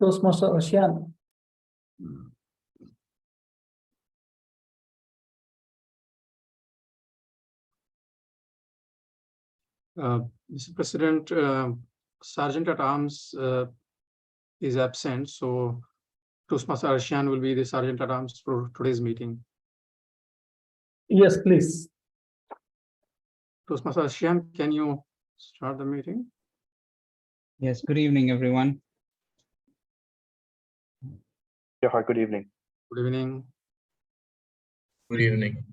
Toastmaster Ashian. Mr. President, Sergeant at Arms is absent, so Toastmaster Ashian will be the Sergeant at Arms for today's meeting. Yes, please. Toastmaster Ashian, can you start the meeting? Yes, good evening, everyone. Yeah, hi, good evening. Good evening. Good evening.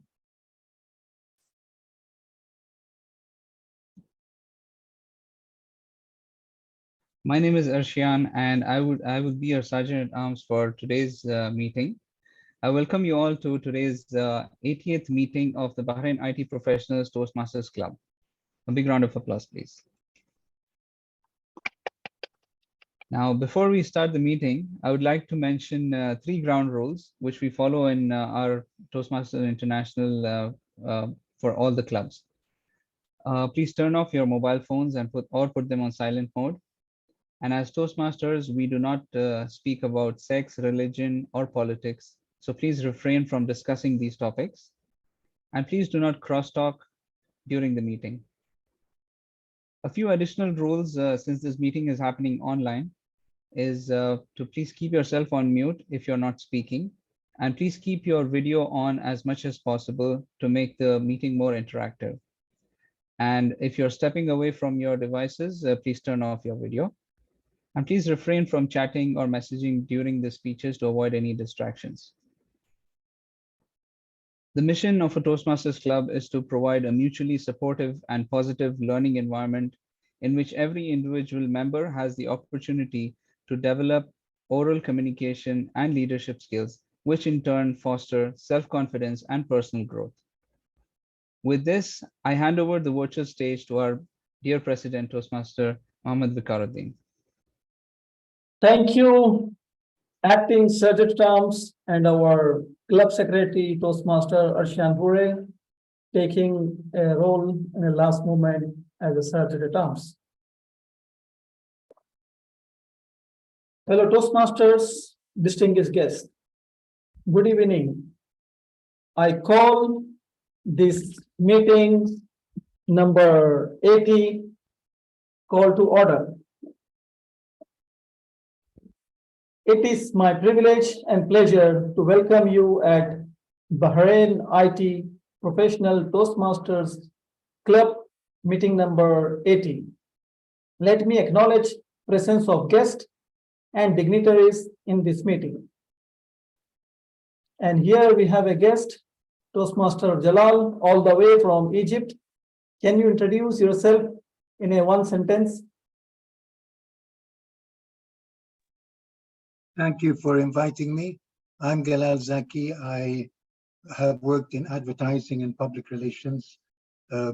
My name is Arshian, and I will be your Sergeant at Arms for today's meeting. I welcome you all to today's 80th meeting of the Bahrain IT Professionals Toastmasters Club. A big round of applause, please. Now, before we start the meeting, I would like to mention 3 ground rules which we follow in our Toastmasters International for all the clubs. Please turn off your mobile phones and put them on silent mode. And as Toastmasters, we do not speak about sex, religion, or politics. So please refrain from discussing these topics. And please do not crosstalk during the meeting. A few additional rules since this meeting is happening online is to please keep yourself on mute if you're not speaking. And please keep your video on as much as possible to make the meeting more interactive. And if you're stepping away from your devices, please turn off your video. And please refrain from chatting or messaging during the speeches to avoid any distractions. The mission of a Toastmasters Club is to provide a mutually supportive and positive learning environment in which every individual member has the opportunity to develop oral communication and leadership skills, which in turn foster self-confidence and personal growth. With this, I hand over the virtual stage to our dear President, Toastmaster Mohammed Viqar Uddin. Thank you, Acting Sergeant at Arms and our Club Secretary, Toastmaster Arshian Bure, taking a role in the last moment as a Sergeant at Arms. Fellow Toastmasters, distinguished guests, good evening. I call this meeting number 80 call to order. It is my privilege and pleasure to welcome you at Bahrain IT Professional Toastmasters Club meeting number 80. Let me acknowledge presence of guests and dignitaries in this meeting. And here we have a guest, Toastmaster Jalal, all the way from Egypt. Can you introduce yourself in a one sentence? Thank you for inviting me. I'm Galal Zaki. I have worked in advertising and public relations,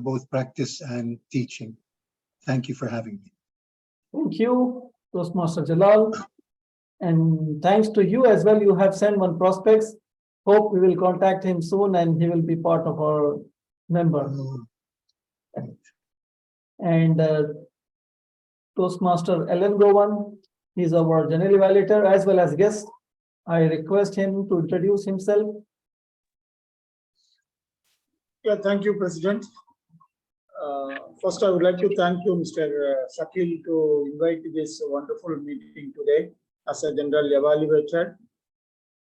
both practice and teaching. Thank you for having me. Thank you, Toastmaster Jalal. And thanks to you as well, you have sent one prospects. Hope we will contact him soon and he will be part of our member. And Toastmaster Ellen Gowan, he's our general evaluator as well as guest. I request him to introduce himself. Yeah, thank you, President. First, I would like to thank you, Mr. Shakil, to invite this wonderful meeting today as a general evaluator.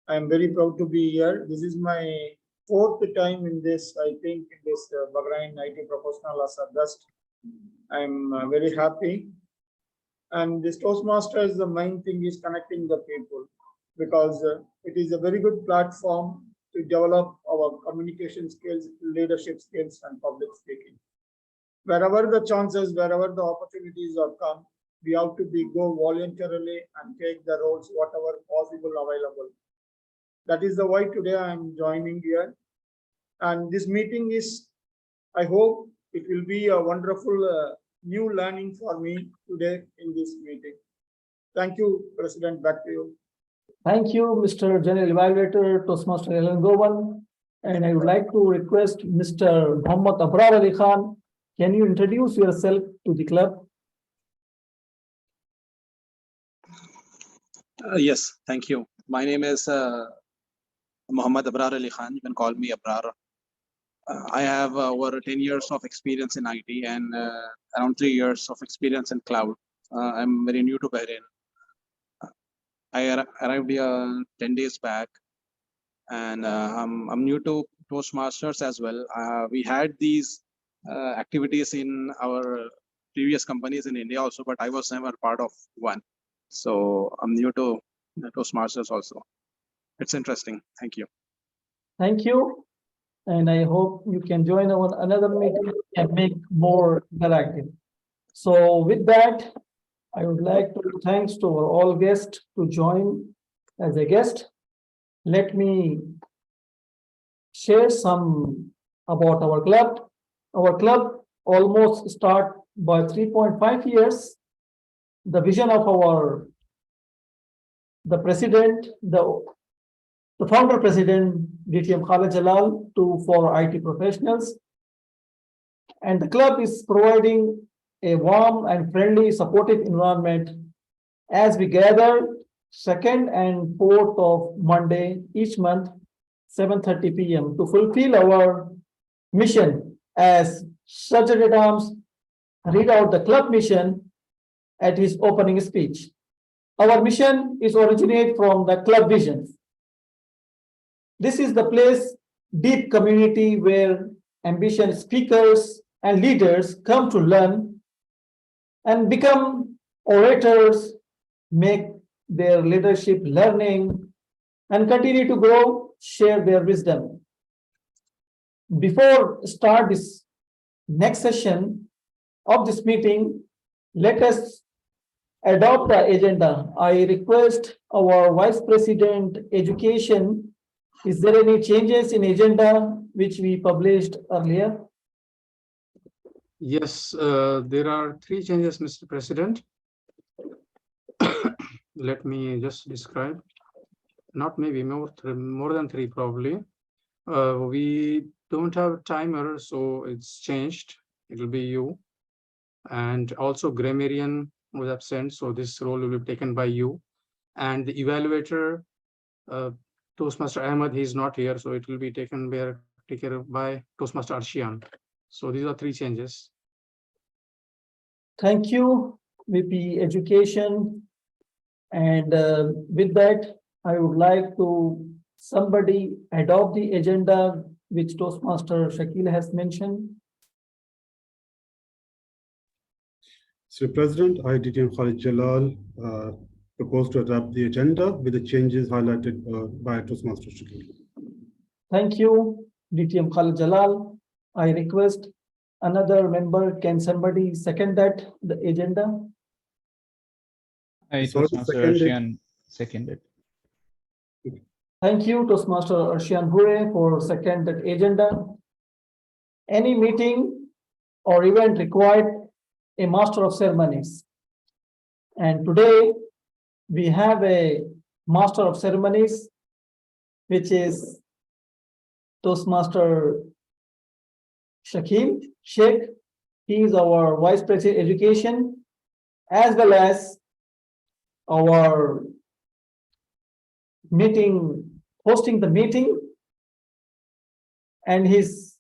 I am very proud to be here. This is my 4th time in this, I think, in this Bahrain IT Professional as a guest. I am very happy. And this Toastmasters, the main thing is connecting the people because it is a very good platform to develop our communication skills, leadership skills, and public speaking. Wherever the chances, wherever the opportunities are come, we have to go voluntarily and take the roles, whatever possible available. That is the why today I am joining here. And this meeting is, I hope it will be a wonderful new learning for me today in this meeting. Thank you, President. Back to you. Thank you, Mr. General Evaluator, Toastmaster Ellen Gowan. And I would like to request Mr. Muhammad Abrar Ali Khan. Can you introduce yourself to the club? Yes, thank you. My name is Muhammad Abrar Ali Khan. You can call me Abrar. I have over 10 years of experience in IT and around 3 years of experience in cloud. I'm very new to Bahrain. I arrived here 10 days back, and I'm new to Toastmasters as well. We had these activities in our previous companies in India also, but I was never part of one. So I'm new to Toastmasters also. It's interesting. Thank you. Thank you. And I hope you can join our another meeting and make more interactive. So with that, I would like to thanks to our all guests to join as a guest. Let me share some about our club. Our club almost start by 3.5 years. The vision of the president, the founder president, TM Mohammed Jalal, for IT professionals. And the club is providing a warm and friendly, supportive environment as we gather second and fourth of Monday each month, 7:30 p.m. to fulfill our mission as Sergeant at Arms read out the club mission at his opening speech. Our mission is originate from the club vision. This is the place, deep community where ambitious speakers and leaders come to learn and become orators, make their leadership learning, and continue to grow, share their wisdom. Before start this next session of this meeting, let us adopt the agenda. I request our Vice President Education, is there any changes in agenda which we published earlier? Yes, there are 3 changes, Mr. President. Let me just describe. Not maybe more than 3 probably. We don't have a timer, so it's changed. It'll be you. And also Grammarian was absent, so this role will be taken by you. And the evaluator, Toastmaster Ahmed, he's not here, so it will be taken by Toastmaster Arshian. So these are 3 changes. Thank you, VP Education. And with that, I would like to somebody adopt the agenda which Toastmaster Shakil has mentioned. Mr. President, I, TM Mohammed Jalal, propose to adopt the agenda with the changes highlighted by Toastmaster Shakil. Thank you, DTM Khalid Jalal. I request another member, can somebody second that, the agenda? I, Sorry, Toastmaster seconded. Arshian, seconded. Thank you, Toastmaster Arshian Hure, for second that agenda. Any meeting or event required a master of ceremonies. And today we have a master of ceremonies, which is Toastmaster Shakil, Sheikh. He is our Vice President Education, as well as our hosting the meeting. And he's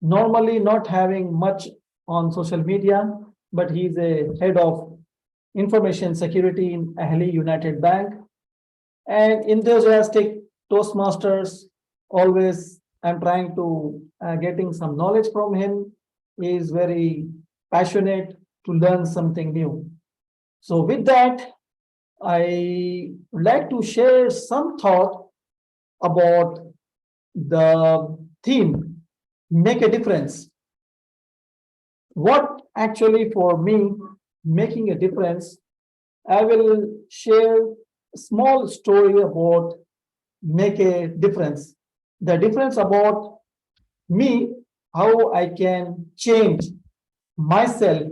normally not having much on social media, but he's a head of information security in Ahli United Bank. And enthusiastic Toastmasters, always I'm trying to getting some knowledge from him. He is very passionate to learn something new. So with that, I would like to share some thought about the theme, make a difference. What actually for me making a difference, I will share a small story about make a difference. The difference about me, how I can change myself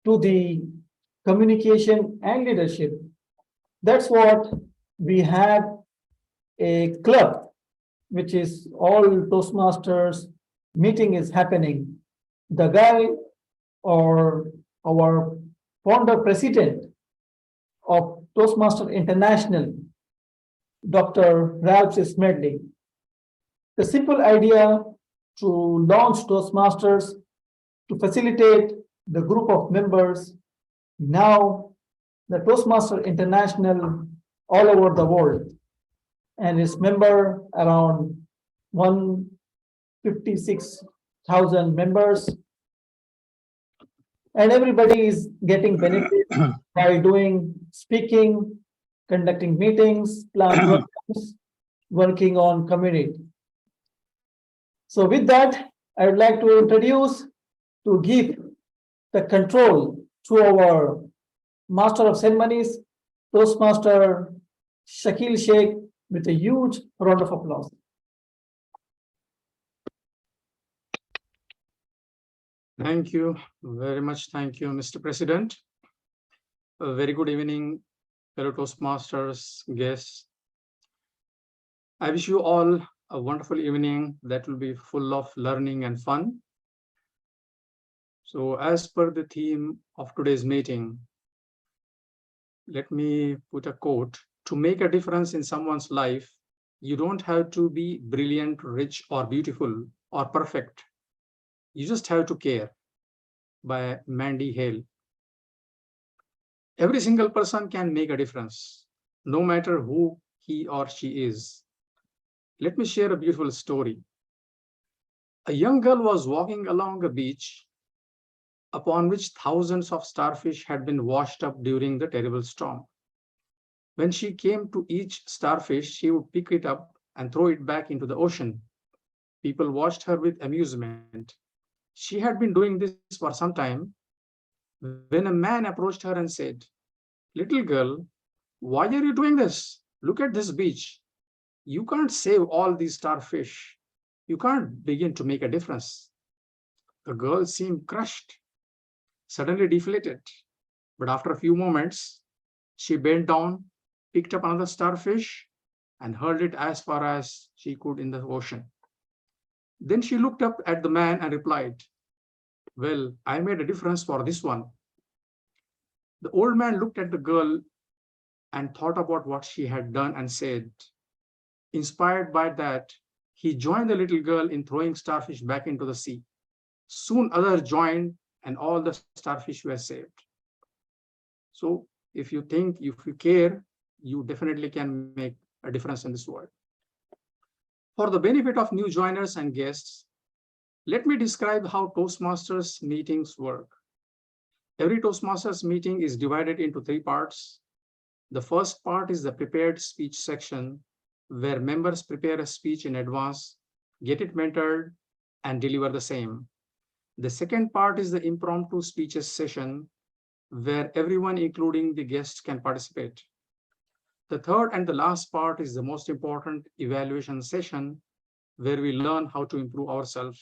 to the communication and leadership. That's what we have a club, which is all Toastmasters meeting is happening. The guy or our founder president of Toastmaster International, Dr. Ralph Smedley. The simple idea to launch Toastmasters to facilitate the group of members. Now, the Toastmaster International all over the world, and its member around 156,000 members, and everybody is getting benefit by doing speaking, conducting meetings, plan workshops, working on community. So with that, I would like to introduce to give the control to our Master of Ceremonies, Toastmaster Shakil Sheikh, with a huge round of applause. Thank you very much. Thank you, Mr. President. A very good evening, fellow Toastmasters, guests. I wish you all a wonderful evening that will be full of learning and fun. So as per the theme of today's meeting, let me put a quote. To make a difference in someone's life, you don't have to be brilliant, rich, or beautiful, or perfect. You just have to care, by Mandy Hale. Every single person can make a difference, no matter who he or she is. Let me share a beautiful story. A young girl was walking along a beach upon which thousands of starfish had been washed up during the terrible storm. When she came to each starfish, she would pick it up and throw it back into the ocean. People watched her with amusement. She had been doing this for some time when a man approached her and said, "Little girl, why are you doing this? Look at this beach. You can't save all these starfish. You can't begin to make a difference." The girl seemed crushed, suddenly deflated. But after a few moments, she bent down, picked up another starfish, and hurled it as far as she could in the ocean. Then she looked up at the man and replied, "Well, I made a difference for this one." The old man looked at the girl and thought about what she had done and said, inspired by that, he joined the little girl in throwing starfish back into the sea. Soon others joined and all the starfish were saved. So if you think, if you care, you definitely can make a difference in this world. For the benefit of new joiners and guests, let me describe how Toastmasters meetings work. Every Toastmasters meeting is divided into 3 parts. The first part is the prepared speech section, where members prepare a speech in advance, get it mentored, and deliver the same. The second part is the impromptu speeches session, where everyone, including the guests, can participate. The third and the last part is the most important evaluation session, where we learn how to improve ourselves.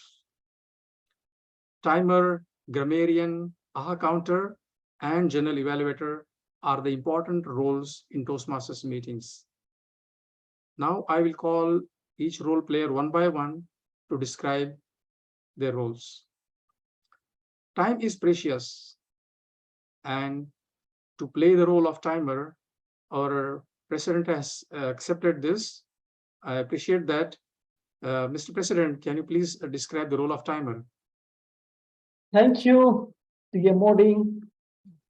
Timer, grammarian, AHA counter, and general evaluator are the important roles in Toastmasters meetings. Now I will call each role player one by one to describe their roles. Time is precious, and to play the role of timer, our president has accepted this. I appreciate that. Mr. President, can you please describe the role of timer? Thank you, TM Mohammed,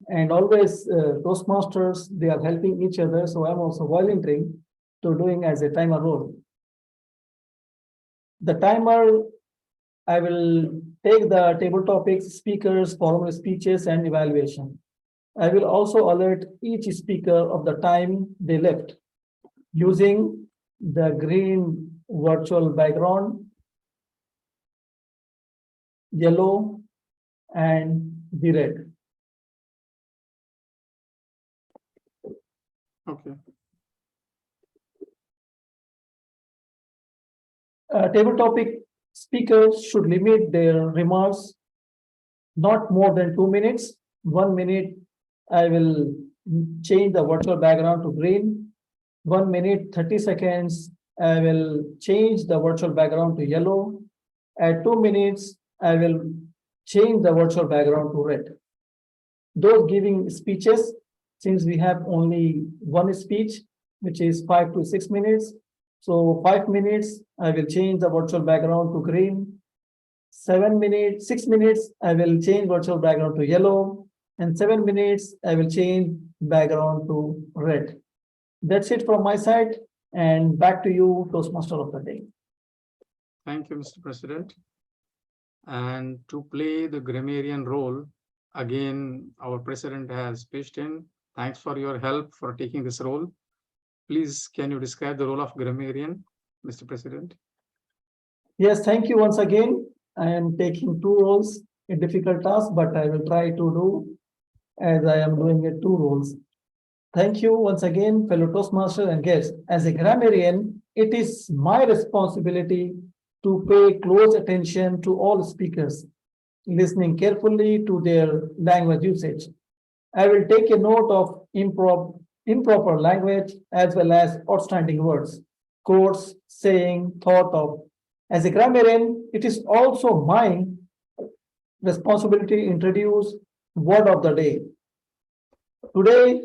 and always Toastmasters, they are helping each other. So I'm also volunteering to doing as a timer role. The timer, I will take the table topics, speakers, formal speeches, and evaluation. I will also alert each speaker of the time they left using the green virtual background, yellow, and the red. Okay. Table topic speakers should limit their remarks not more than 2 minutes. 1 minute, I will change the virtual background to green. 1 minute, 30 seconds, I will change the virtual background to yellow. At 2 minutes, I will change the virtual background to red. Those giving speeches since we have only one speech, which is 5 to 6 minutes. So 5 minutes, I will change the virtual background to green. 6 minutes, I will change virtual background to yellow. And 7 minutes, I will change background to red. That's it from my side. And back to you, Toastmaster of the day. Thank you, Mr. President. And to play the grammarian role, again, our president has pitched in. Thanks for your help for taking this role. Please, can you describe the role of grammarian, Mr. President? Yes, thank you once again. I am taking two roles, a difficult task, but I will try to do as I am doing it two roles. Thank you once again, fellow Toastmasters and guests. As a grammarian, it is my responsibility to pay close attention to all speakers, listening carefully to their language usage. I will take a note of improper language as well as outstanding words, quotes, saying, thought of. As a grammarian, it is also my responsibility to introduce word of the day. Today,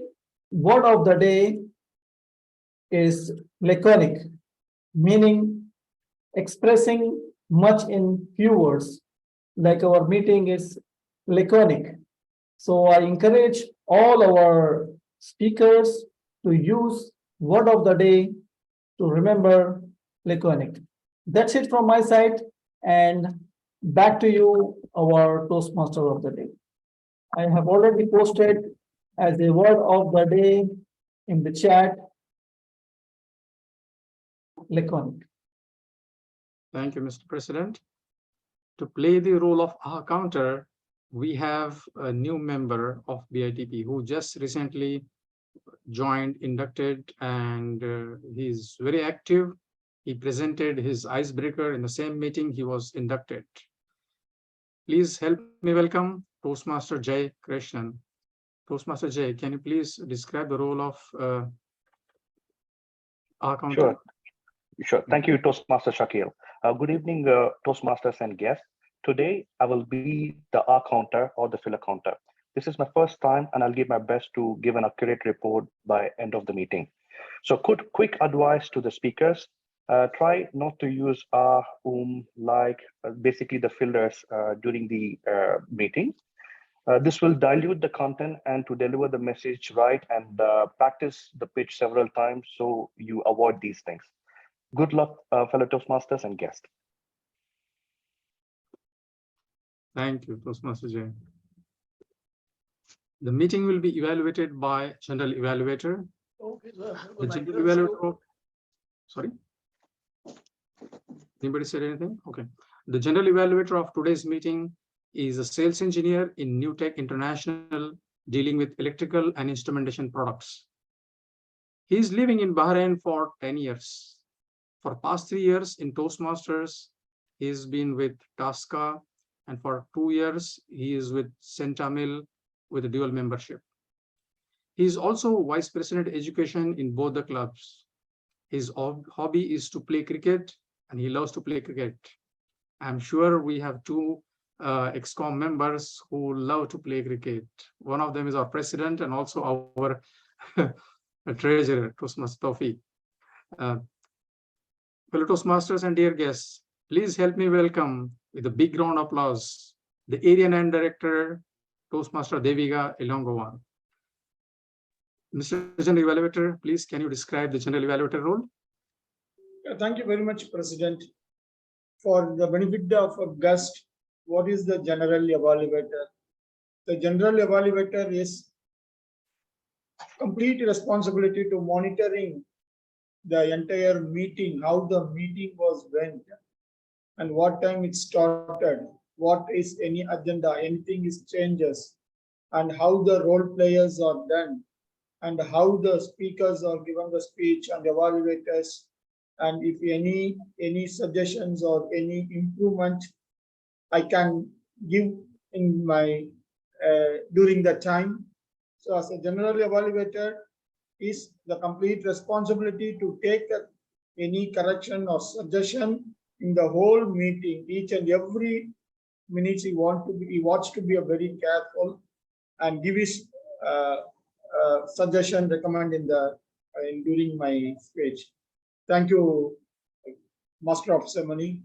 word of the day is laconic, meaning expressing much in few words. Like our meeting is laconic. So I encourage all our speakers to use word of the day to remember laconic. That's it from my side. And back to you, our Toastmaster of the day. I have already posted as a word of the day in the chat, laconic. Thank you, Mr. President. To play the role of our counter, we have a new member of BITP who just recently joined, inducted, and he's very active. He presented his icebreaker in the same meeting he was inducted. Please help me welcome Toastmaster Jay Krishnan. Toastmaster Jay, can you please describe the role of our counter? Sure. Thank you, Toastmaster Shakil. Good evening, Toastmasters and guests. Today, I will be the R counter or the filler counter. This is my first time, and I'll give my best to give an accurate report by end of the meeting. So quick advice to the speakers. Try not to use like basically the fillers during the meeting. This will dilute the content and to deliver the message right, and practice the pitch several times so you avoid these things. Good luck, fellow Toastmasters and guests. Thank you, Toastmaster Jay. The meeting will be evaluated by General Evaluator. The General Evaluator, sorry? Anybody said anything? Okay. The General Evaluator of today's meeting is a sales engineer in New Tech International dealing with electrical and instrumentation products. He is living in Bahrain for 10 years. For past 3 years in Toastmasters, he's been with Tasca, and for 2 years, he is with Centamil with a dual membership. He is also Vice President Education in both the clubs. His hobby is to play cricket, and he loves to play cricket. I'm sure we have two ExCom members who love to play cricket. One of them is our president and also our treasurer, Toastmaster Tawfiq. Fellow Toastmasters and dear guests, please help me welcome with a big round of applause the Area 9 Director, Toastmaster Deviga Ilongowan. Mr. General Evaluator, please can you describe the General Evaluator role? Thank you very much, President. For the benefit of a guest, what is the General Evaluator? The General Evaluator is complete responsibility to monitoring the entire meeting, how the meeting was went, and what time it started, what is any agenda, anything is changes, and how the role players are done, and how the speakers are given the speech and evaluators, and if any suggestions or any improvement I can give in my during the time. So as a general evaluator is the complete responsibility to take any correction or suggestion in the whole meeting. Each and every minute he wants to be very careful and give his suggestion recommend in the during my speech. Thank you, Master of Ceremony.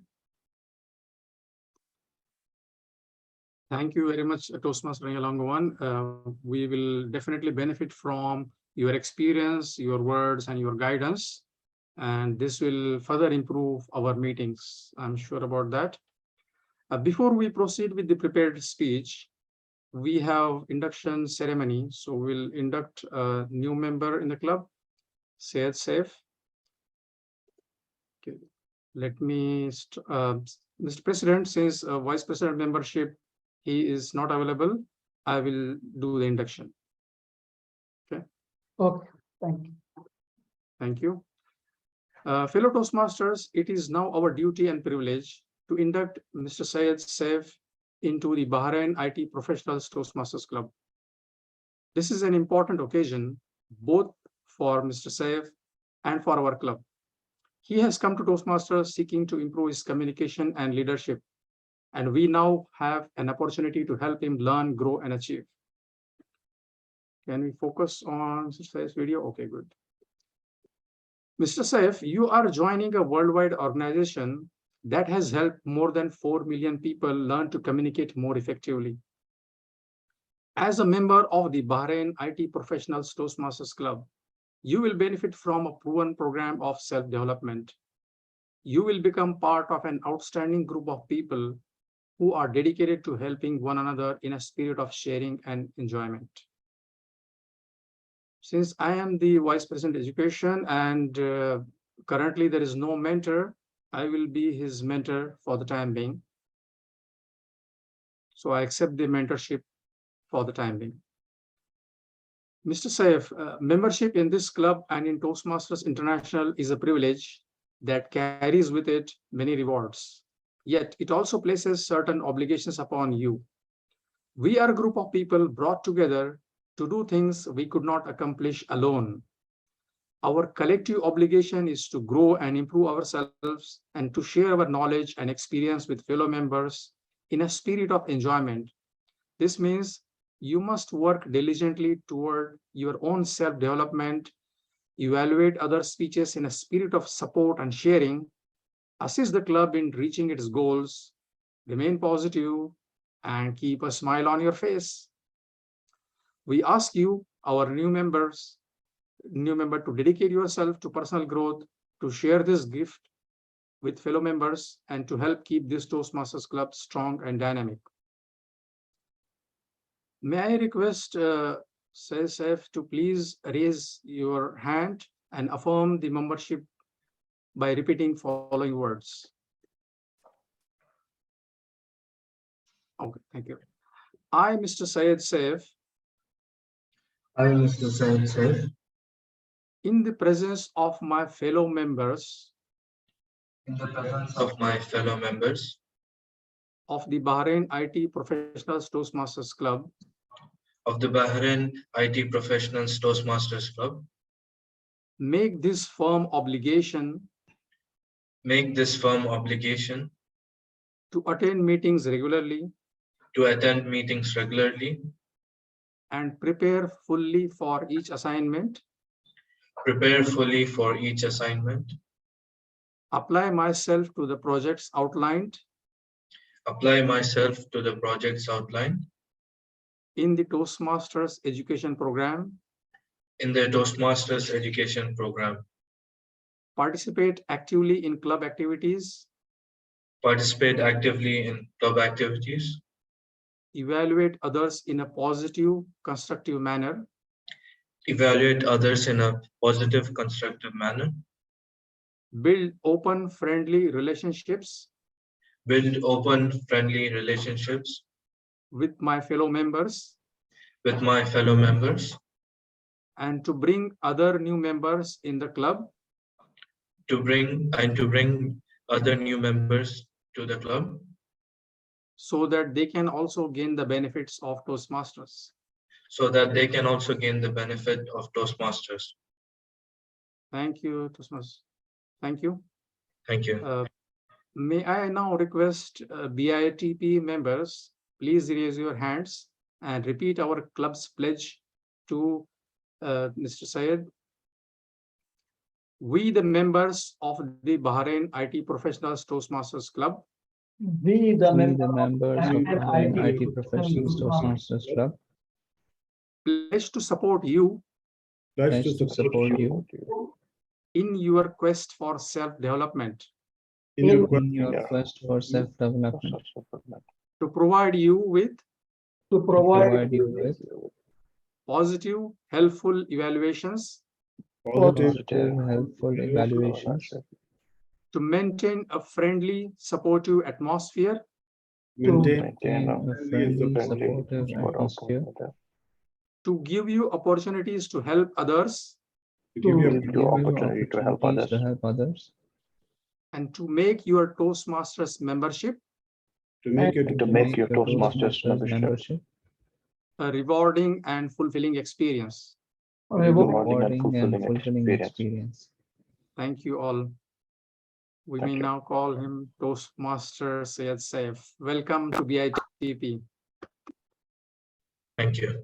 Thank you very much, Toastmaster Yangalangovan. We will definitely benefit from your experience, your words, and your guidance. And this will further improve our meetings. I'm sure about that. Before we proceed with the prepared speech, we have induction ceremony. So we'll induct a new member in the club, Syed Saif. Okay. Let me, Mr. President, since Vice President membership, he is not available, I will do the induction. Okay. Okay, thank you. Thank you. Fellow Toastmasters, it is now our duty and privilege to induct Mr. Syed Saif into the Bahrain IT Professionals Toastmasters Club. This is an important occasion, both for Mr. Saif and for our club. He has come to Toastmasters seeking to improve his communication and leadership, and we now have an opportunity to help him learn, grow, and achieve. Can we focus on Mr. Saif's video? Okay, good. Mr. Saif, you are joining a worldwide organization that has helped more than 4 million people learn to communicate more effectively. As a member of the Bahrain IT Professionals Toastmasters Club, you will benefit from a proven program of self-development. You will become part of an outstanding group of people who are dedicated to helping one another in a spirit of sharing and enjoyment. Since I am the Vice President Education and currently there is no mentor, I will be his mentor for the time being. So I accept the mentorship for the time being. Mr. Saif, membership in this club and in Toastmasters International is a privilege that carries with it many rewards. Yet it also places certain obligations upon you. We are a group of people brought together to do things we could not accomplish alone. Our collective obligation is to grow and improve ourselves and to share our knowledge and experience with fellow members in a spirit of enjoyment. This means you must work diligently toward your own self-development, evaluate other speeches in a spirit of support and sharing, assist the club in reaching its goals, remain positive, and keep a smile on your face. We ask you, our new member, to dedicate yourself to personal growth, to share this gift with fellow members, and to help keep this Toastmasters Club strong and dynamic. May I request Saif to please raise your hand and affirm the membership by repeating following words. Okay, thank you. I, Mr. Syed Saif, I, Mr. Syed Saif, in the presence of my fellow members in the presence of my fellow members of the Bahrain IT Professionals Toastmasters Club, of the Bahrain IT Professionals Toastmasters Club, make this firm obligation to attend meetings regularly and prepare fully for each assignment, apply myself to the projects outlined in the Toastmasters education program, participate actively in club activities, evaluate others in a positive, constructive manner, build open, friendly relationships with my fellow members, and to bring other new members in the club so that they can also gain the benefits of Toastmasters. Thank you, Toastmasters. Thank you. May I now request BITP members, please raise your hands and repeat our club's pledge to Mr. Syed, we, the members of the Bahrain IT Professionals Toastmasters Club, We, the We, members the members of Bahrain Bahrain IT Professionals Toastmasters Club, pledge to support you pledge to support you in your quest for self-development, in your in your quest for self-development, to provide you with to provide provide you with positive, helpful evaluations, positive, helpful evaluations, to maintain a friendly, supportive atmosphere, maintain a friendly, supportive atmosphere, to give you opportunities to help others, to give you give you opportunities to help others, and to make your Toastmasters membership to make it to make your Toastmasters membership a rewarding and fulfilling experience. rewarding and fulfilling experience. Thank you all. We may now call him Toastmaster Syed Saif. Welcome to BITP. Thank you.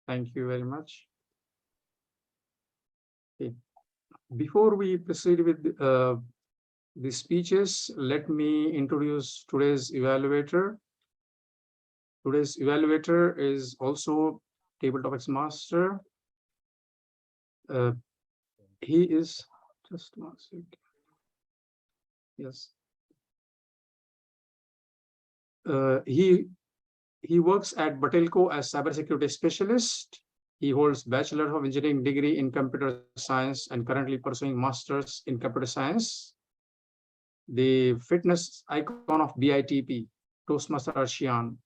Thank you very much. Okay. Before we proceed with the speeches, let me introduce today's evaluator. Today's evaluator is also Table Topics Master. He is just one second. Yes. He works at Batelco as cybersecurity specialist. He holds Bachelor of Engineering degree in Computer Science and currently pursuing Masters in Computer Science. The fitness icon of BITP, Toastmaster Arshian.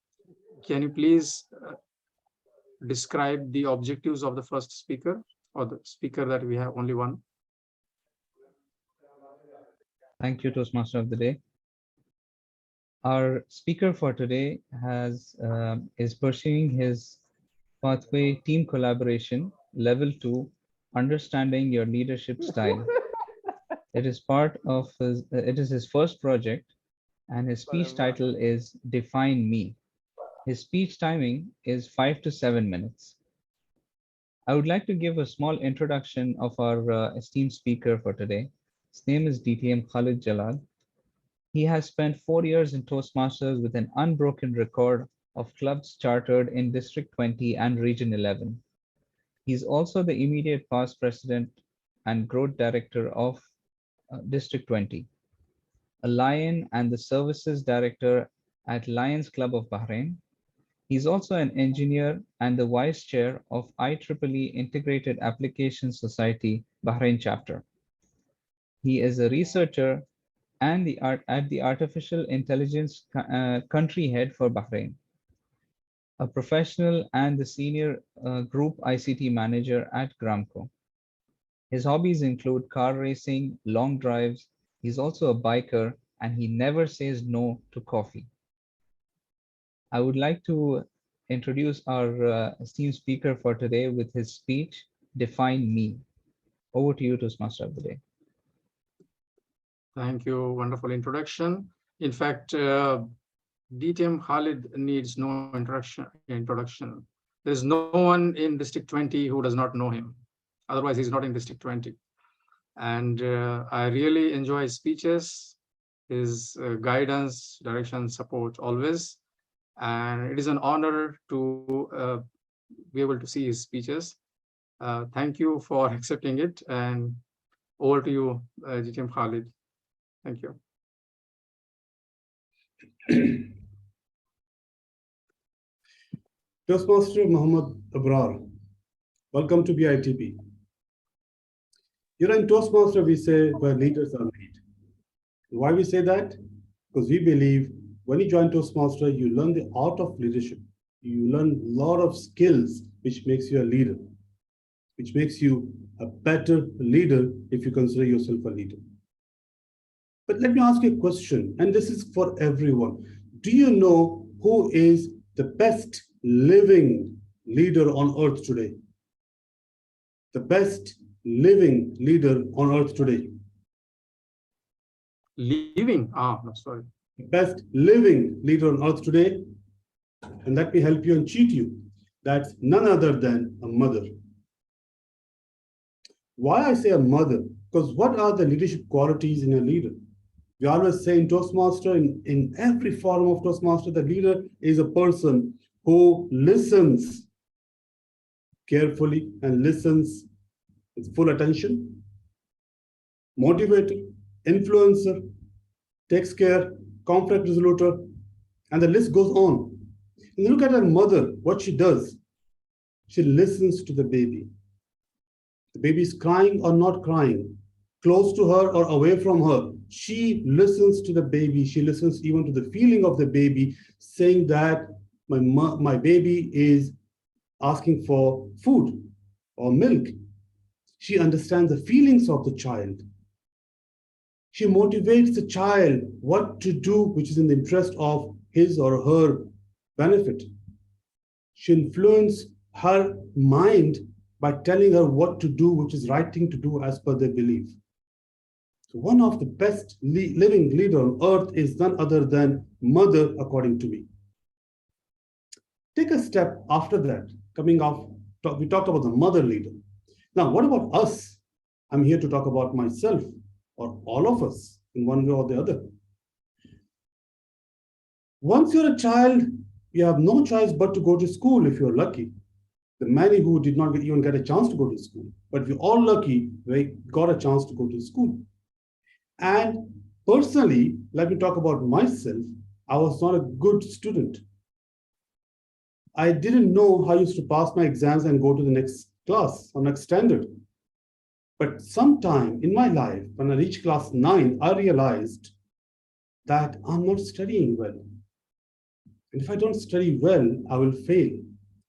Can you please describe the objectives of the first speaker, or the speaker that we have only one? Thank you, Toastmaster of the Day. Our speaker for today is pursuing his pathway team collaboration level 2, understanding your leadership style. It is his first project, and his speech title is Define Me. His speech timing is 5 to 7 minutes. I would like to give a small introduction of our esteemed speaker for today. His name is TM Mohammed Jalal. He has spent 4 years in Toastmasters with an unbroken record of clubs chartered in District 20 and Region 11. He's also the immediate past president and growth director of District 20, a Lion and the services director at Lions Club of Bahrain. He's also an engineer and the vice chair of IEEE Integrated Application Society Bahrain chapter. He is a researcher and at the Artificial Intelligence country head for Bahrain, a professional and the senior group ICT manager at Gramco. His hobbies include car racing, long drives. He's also a biker, and he never says no to coffee. I would like to introduce our esteemed speaker for today with his speech, Define Me. Over to you, Toastmaster of the Day. Thank you. Wonderful introduction. In fact, DTM Khalid needs no introduction. There's no one in District 20 who does not know him. Otherwise, he's not in District 20. And I really enjoy his speeches, his guidance, direction, support always. And it is an honor to be able to see his speeches. Thank you for accepting it. And over to you, DTM Khalid. Thank you. Toastmaster Mohammed Abrar, welcome to BITP. In Toastmaster, we say where leaders are made. Why we say that? Because we believe when you join Toastmaster, you learn the art of leadership. You learn a lot of skills which makes you a leader, which makes you a better leader if you consider yourself a leader. But let me ask you a question, and this is for everyone. Do you know who is the best living leader on earth today? The best living leader on earth today. Living? No, sorry. Best living leader on earth today. And let me help you and cheat you. That's none other than a mother. Why I say a mother? Because what are the leadership qualities in a leader? We always say in Toastmaster, in every forum of Toastmaster, the leader is a person who listens carefully and listens with full attention, motivator, influencer, takes care, conflict resoluter, and the list goes on. And look at her mother, what she does. She listens to the baby. The baby is crying or not crying, close to her or away from her. She listens to the baby. She listens even to the feeling of the baby, saying that my baby is asking for food or milk. She understands the feelings of the child. She motivates the child what to do, which is in the interest of his or her benefit. She influences her mind by telling her what to do, which is right thing to do as per their belief. So one of the best living leader on earth is none other than mother, according to me. Take a step after that, coming off, we talked about the mother leader. Now, what about us? I'm here to talk about myself or all of us in one way or the other. Once you're a child, you have no choice but to go to school if you're lucky. The many who did not even get a chance to go to school, but we're all lucky we got a chance to go to school. And personally, let me talk about myself. I was not a good student. I didn't know how I used to pass my exams and go to the next class or next standard. But sometime in my life, when I reached class 9, I realized that I'm not studying well. And if I don't study well, I will fail.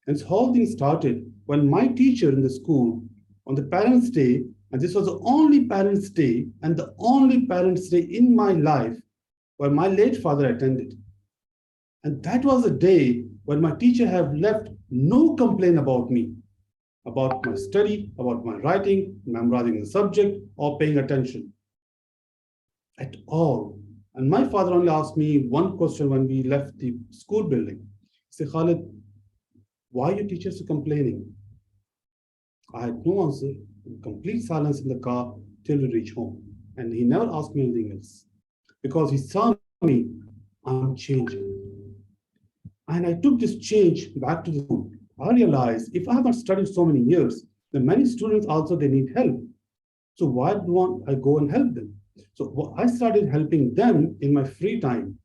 And this whole thing started when my teacher in the school, on the Parents' Day, and this was the only Parents' Day and the only Parents' Day in my life where my late father attended. And that was a day when my teacher have left no complaint about me, about my study, about my writing, memorizing the subject, or paying attention at all. And my father only asked me one question when we left the school building. He said, Khalid, why are your teachers complaining? I had no answer, complete silence in the car till we reach home. And he never asked me anything else because he saw me, I'm changing. And I took this change back to the school. I realized if I have not studied so many years, then many students also, they need help. So why don't I go and help them? So I started helping them in my free time.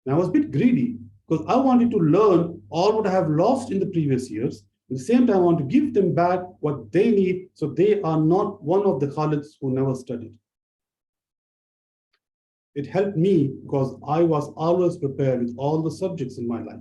And I was a bit greedy because I wanted to learn all what I have lost in the previous years. At the same time, I want to give them back what they need so they are not one of the Khalids who never studied. It helped me because I was always prepared with all the subjects in my life.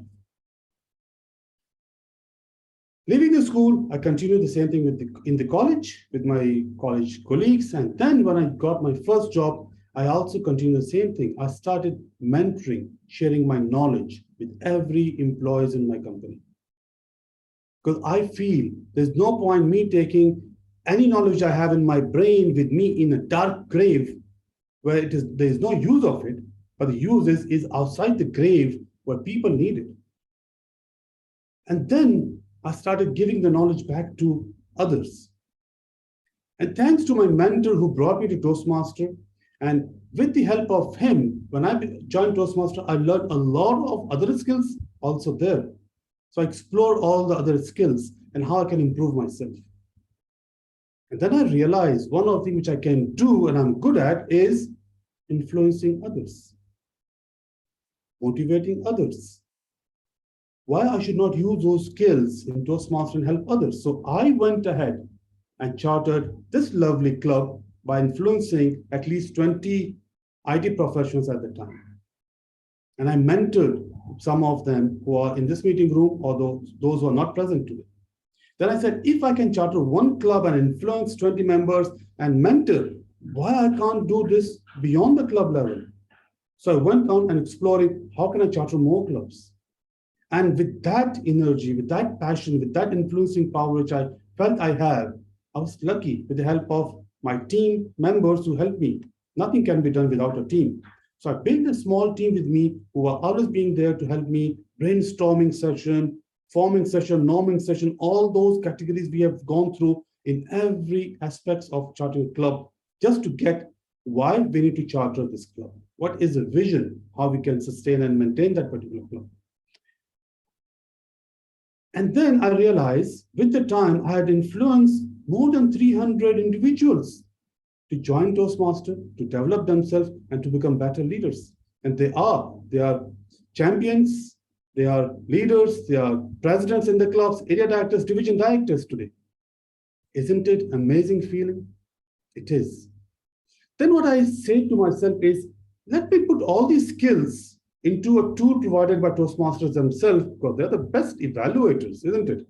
Leaving the school, I continued the same thing in the college with my college colleagues. And then when I got my first job, I also continued the same thing. I started mentoring, sharing my knowledge with every employee in my company. Because I feel there's no point me taking any knowledge I have in my brain with me in a dark grave where there's no use of it, but the use is outside the grave where people need it. And then I started giving the knowledge back to others. And thanks to my mentor who brought me to Toastmaster, and with the help of him, when I joined Toastmaster, I learned a lot of other skills also there. So I explored all the other skills and how I can improve myself. And then I realized one of the things which I can do and I'm good at is influencing others, motivating others. Why I should not use those skills in Toastmaster and help others? So I went ahead and chartered this lovely club by influencing at least 20 IT professionals at the time. And I mentored some of them who are in this meeting room or those who are not present today. Then I said, if I can charter one club and influence 20 members and mentor, why I can't do this beyond the club level? So I went on and exploring how can I charter more clubs? And with that energy, with that passion, with that influencing power which I felt I have, I was lucky with the help of my team members who helped me. Nothing can be done without a team. So I built a small team with me who are always being there to help me, brainstorming session, forming session, norming session, all those categories we have gone through in every aspects of chartering a club, just to get why we need to charter this club. What is the vision, how we can sustain and maintain that particular club. And then I realized with the time I had influenced more than 300 individuals to join Toastmaster, to develop themselves and to become better leaders. And they are champions, they are leaders, they are presidents in the clubs, area directors, division directors today. Isn't it an amazing feeling? It is. Then what I say to myself is, let me put all these skills into a tool provided by Toastmasters themselves, because they're the best evaluators, isn't it?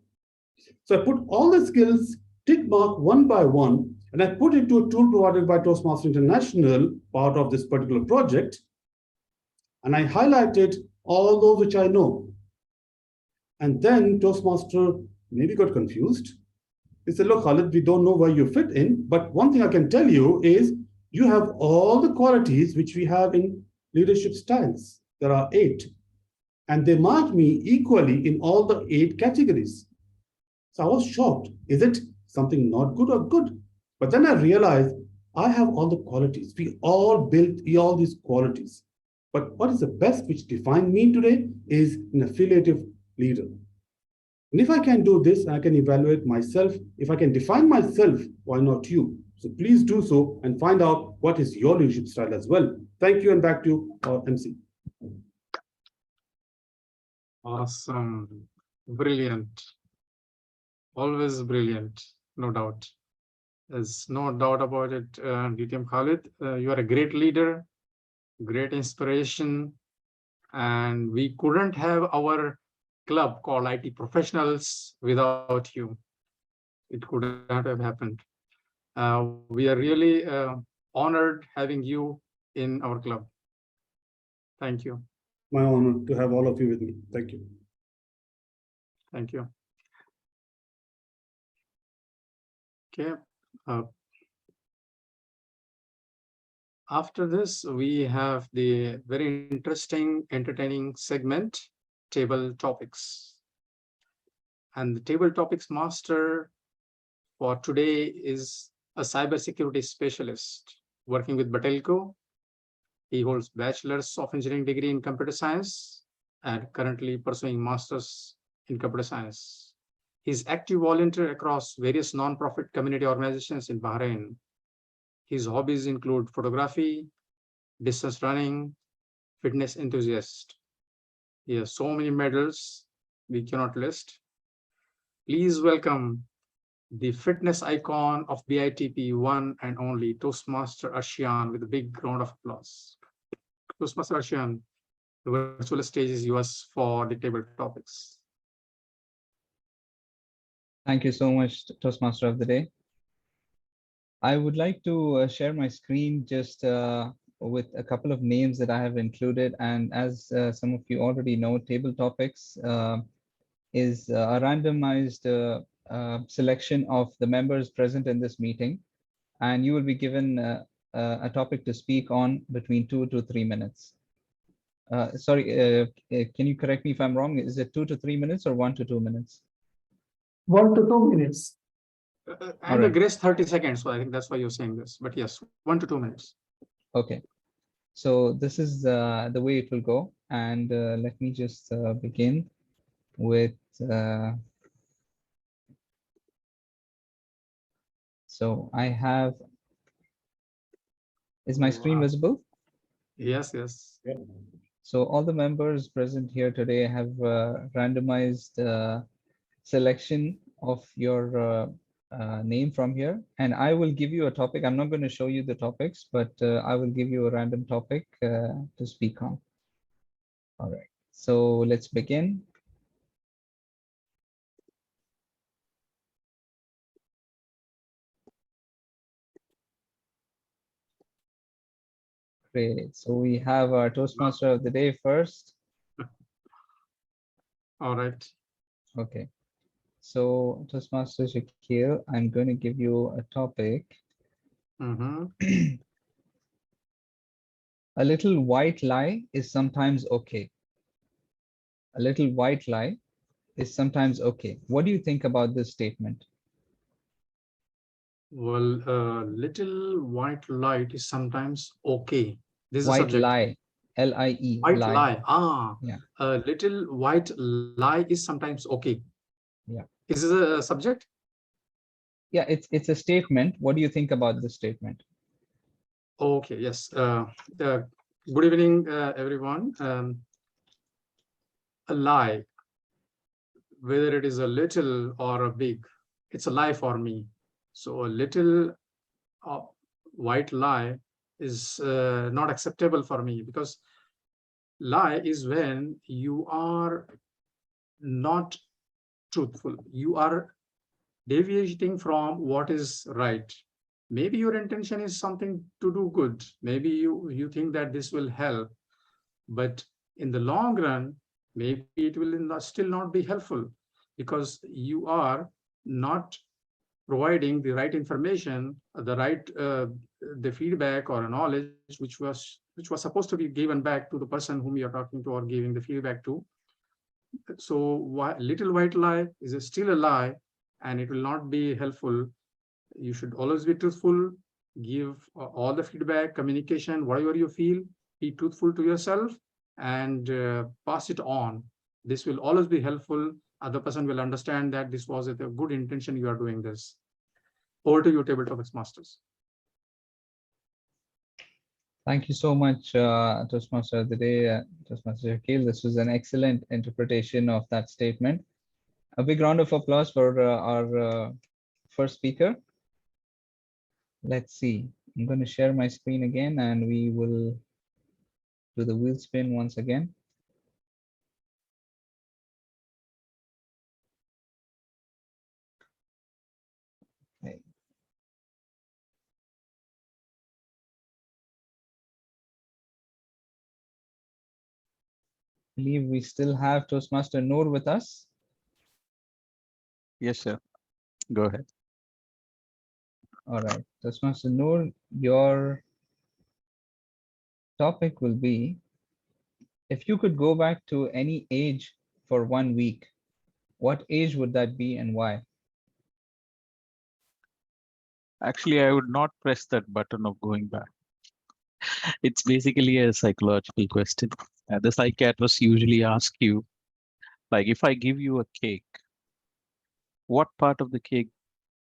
So I put all the skills, tick mark one by one, and I put it to a tool provided by Toastmasters International, part of this particular project. And I highlighted all those which I know. And then Toastmaster maybe got confused. He said, look, Khalid, we don't know where you fit in, but one thing I can tell you is you have all the qualities which we have in leadership styles. There are 8. And they marked me equally in all the 8 categories. So I was shocked. Is it something not good or good? But then I realized I have all the qualities. We all built all these qualities. But what is the best which defines me today is an affiliative leader. And if I can do this, I can evaluate myself. If I can define myself, why not you? So please do so and find out what is your leadership style as well. Thank you, and back to our MC. Awesome. Brilliant. Always brilliant, no doubt. There's no doubt about it, DTM Khalid. You are a great leader, great inspiration, and we couldn't have our club called IT Professionals without you. It could not have happened. We are really honored having you in our club. Thank you. My honor to have all of you with me. Thank you. Thank you. Okay. After this, we have the very interesting, entertaining segment, Table Topics. And the Table Topics master for today is a cybersecurity specialist working with Batelco. He holds Bachelor's of Engineering degree in Computer Science and currently pursuing Master's in Computer Science. He's active volunteer across various non-profit community organizations in Bahrain. His hobbies include photography, distance running, fitness enthusiast. He has so many medals we cannot list. Please welcome the fitness icon of BITP, one and only Toastmaster Arshian, with a big round of applause. Toastmaster Arshian, the virtual stage is yours for the table topics. Thank you so much, Toastmaster of the Day. I would like to share my screen just with a couple of names that I have included. And as some of you already know, Table Topics is a randomized selection of the members present in this meeting. And you will be given a topic to speak on between 2 to 3 minutes. Sorry, can you correct me if I'm wrong? Is it 2 to 3 minutes or 1 to 2 minutes? 1 to 2 minutes. And right. A grace 30 seconds, so I think that's why you're saying this. But yes, 1 to 2 minutes. Okay, so this is the way it will go. And let me just begin with, so I have, is my screen visible? Yes, yes. Yeah. So all the members present here today have randomized selection of your name from here, and I will give you a topic. I'm not going to show you the topics, but I will give you a random topic to speak on. All right, so let's begin. Great, so we have our Toastmaster of the Day first. All right. Okay. So, Toastmaster Shakil, I'm going to give you a topic. A little white lie is sometimes okay. A little white lie is sometimes okay. What do you think about this statement? Well, little white light is sometimes okay. This is a White subject. lie, L-I-E, White lie. lie. Ah, Yeah. a little white lie is sometimes okay. Yeah. Is this a subject? Yeah, it's a statement. What do you think about this statement? Okay, yes. Good evening, everyone. A lie, whether it is a little or a big, it's a lie for me. So a little white lie is not acceptable for me, because lie is when you are not truthful. You are deviating from what is right. Maybe your intention is something to do good. Maybe you think that this will help, but in the long run, maybe it will still not be helpful, because you are not providing the right information, the right the feedback or knowledge which was supposed to be given back to the person whom you are talking to or giving the feedback to. So little white lie is still a lie, and it will not be helpful. You should always be truthful, give all the feedback, communication, whatever you feel, be truthful to yourself, and pass it on. This will always be helpful. Other person will understand that this was with a good intention you are doing this. Over to you, Tabletop Masters. Thank you so much, Toastmaster of the day, Toastmaster Shakil. This was an excellent interpretation of that statement. A big round of applause for our first speaker. Let's see. I'm going to share my screen again, and we will do the wheel spin once again. Okay. I believe we still have Toastmaster Noor with us. Yes, sir. Go ahead. All right, Toastmaster Noor, your topic will be, if you could go back to any age for 1 week, what age would that be and why? Actually, I would not press that button of going back. It's basically a psychological question. The psychiatrists usually ask you, like, if I give you a cake, what part of the cake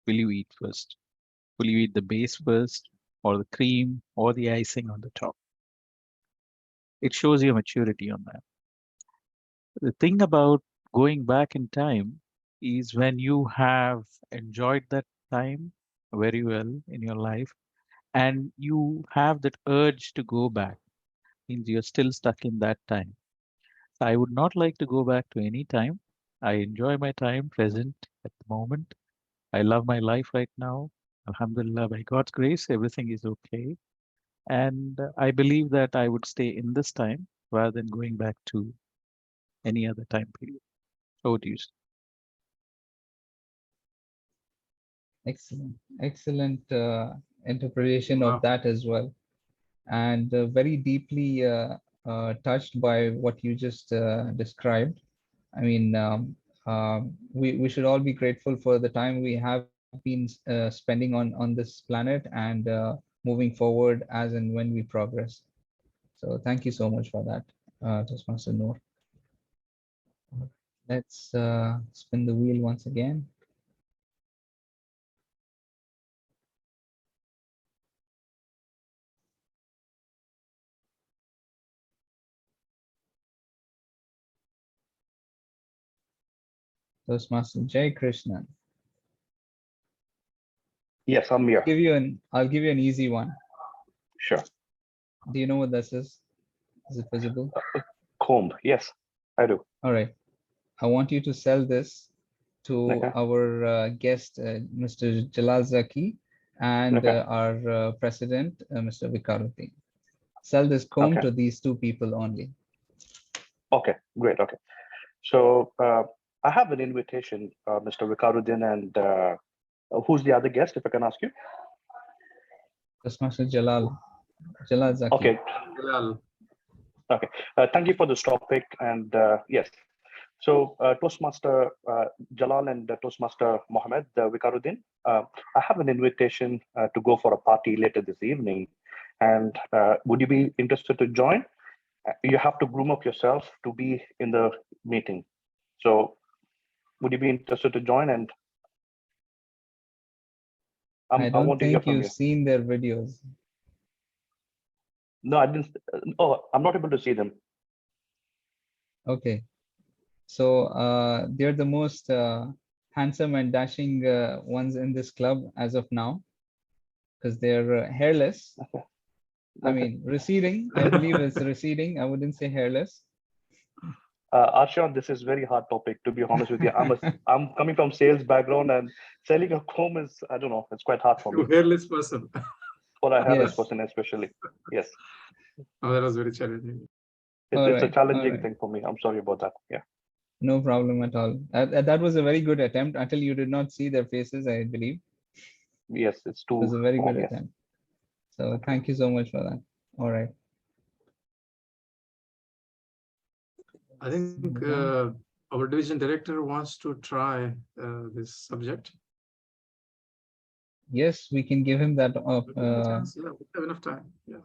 will you eat first? Will you eat the base first, or the cream, or the icing on the top? It shows your maturity on that. The thing about going back in time is when you have enjoyed that time very well in your life, and you have that urge to go back, means you're still stuck in that time. So I would not like to go back to any time. I enjoy my time present at the moment. I love my life right now. Alhamdulillah, by God's grace, everything is okay. And I believe that I would stay in this time rather than going back to any other time period. Over to you, sir. Excellent, excellent interpretation Wow. of that as well. And very deeply touched by what you just described. I mean, we should all be grateful for the time we have been spending on this planet, and moving forward as and when we progress. So thank you so much for that, Toastmaster Noor. Let's spin the wheel once again. Toastmaster Jai Krishnan. Yes, I'm here. I'll give you an easy one. Sure. Do you know what this is? Is it visible? Comb. Yes, I do. All right. I want you to sell this to Okay. our guest, Mr. Jalal Zaki, and Okay. our president, Mr. Viqar Uddin. Sell this comb Okay. to these two people only. Okay, great. Okay. So I have an invitation, Mr. Viqar Uddin, and who's the other guest, if I can ask you? Toastmaster Jalal Zaki. Okay. Well, Okay. Thank you for this topic. And yes, So Toastmaster Jalal and Toastmaster Mohammed Viqar Uddin, I have an invitation to go for a party later this evening. And would you be interested to join? You have to groom up yourself to be in the meeting. So would you be interested to join? And I I don't want to hear think from you've you. seen their videos. No, I didn't. Oh, I'm not able to see them. Okay. So they're the most handsome and dashing ones in this club as of now, because they're hairless. I mean, receding, I believe it's receding. I wouldn't say hairless. Arshan, this is very hard topic, to be honest with you. I'm coming from sales background, and selling a comb is, I don't know, it's quite hard for me. To hairless person. For a hairless Yes. person especially. Yes. Oh, that was very challenging. It's a All challenging right. thing for me. I'm sorry about that. Yeah. No problem at all. That was a very good attempt until you did not see their faces, I believe. Yes, it's It was too a very small, good yes. attempt. So thank you so much for that. All right. I think our division director wants to try this subject. Yes, we can give him that. Yeah, we have enough time. Yeah.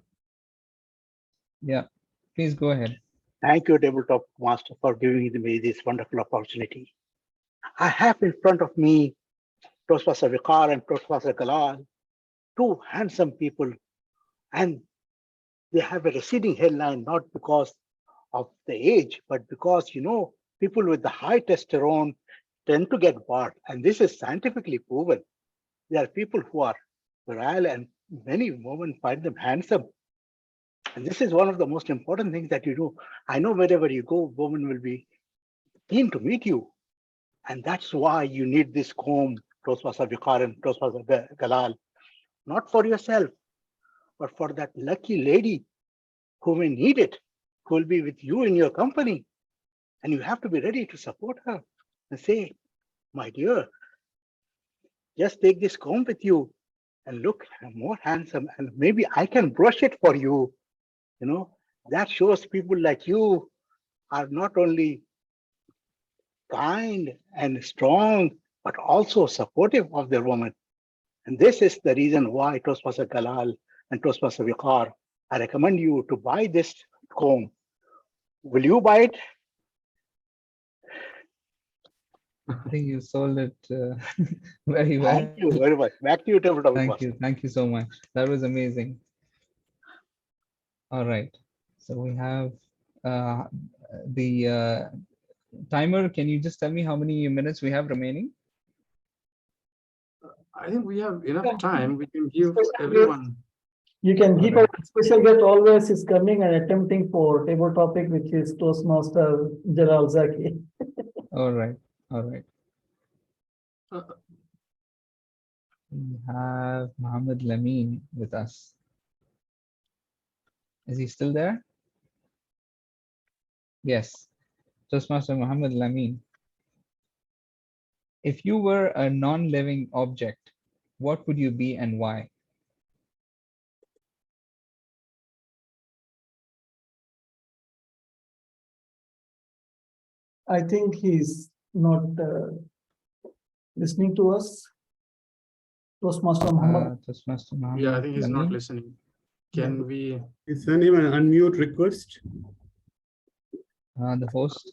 Yeah, please go ahead. Thank you, Tabletop Master, for giving me this wonderful opportunity. I have in front of me Toastmaster Viqar and Toastmaster Galal, two handsome people, and they have a receding hairline, not because of the age, but because, you know, people with the high testosterone tend to get bald, and this is scientifically proven. There are people who are virile, and many women find them handsome. And this is one of the most important things that you do. I know wherever you go, women will be keen to meet you. And that's why you need this comb, Toastmaster Viqar and Toastmaster Galal, not for yourself, but for that lucky lady who may need it, who will be with you in your company. And you have to be ready to support her and say, my dear, just take this comb with you and look more handsome, and maybe I can brush it for you. You know, that shows people like you are not only kind and strong, but also supportive of their woman. And this is the reason why Toastmaster Galal and Toastmaster Viqar, I recommend you to buy this comb. Will you buy it? I think you sold it very well. Thank you very much. Back to you, Tabletop Master. Thank you so much. That was amazing. All right. So we have the timer. Can you just tell me how many minutes we have remaining? I think we have enough time. We can give everyone. You can keep Alright. a special guest always is coming and attempting for table topic, which is Toastmaster Jalal Zaki. All right. All right. Uh, We have Mohammed Lameen with us. Is he still there? Yes. Toastmaster Mohammed Lameen. If you were a non-living object, what would you be and why? I think he's not listening to us. Toastmaster Muhammad. Toastmaster Mohammed yeah, I think he's not Lameen. listening. Can we? Send him an unmute request. The host,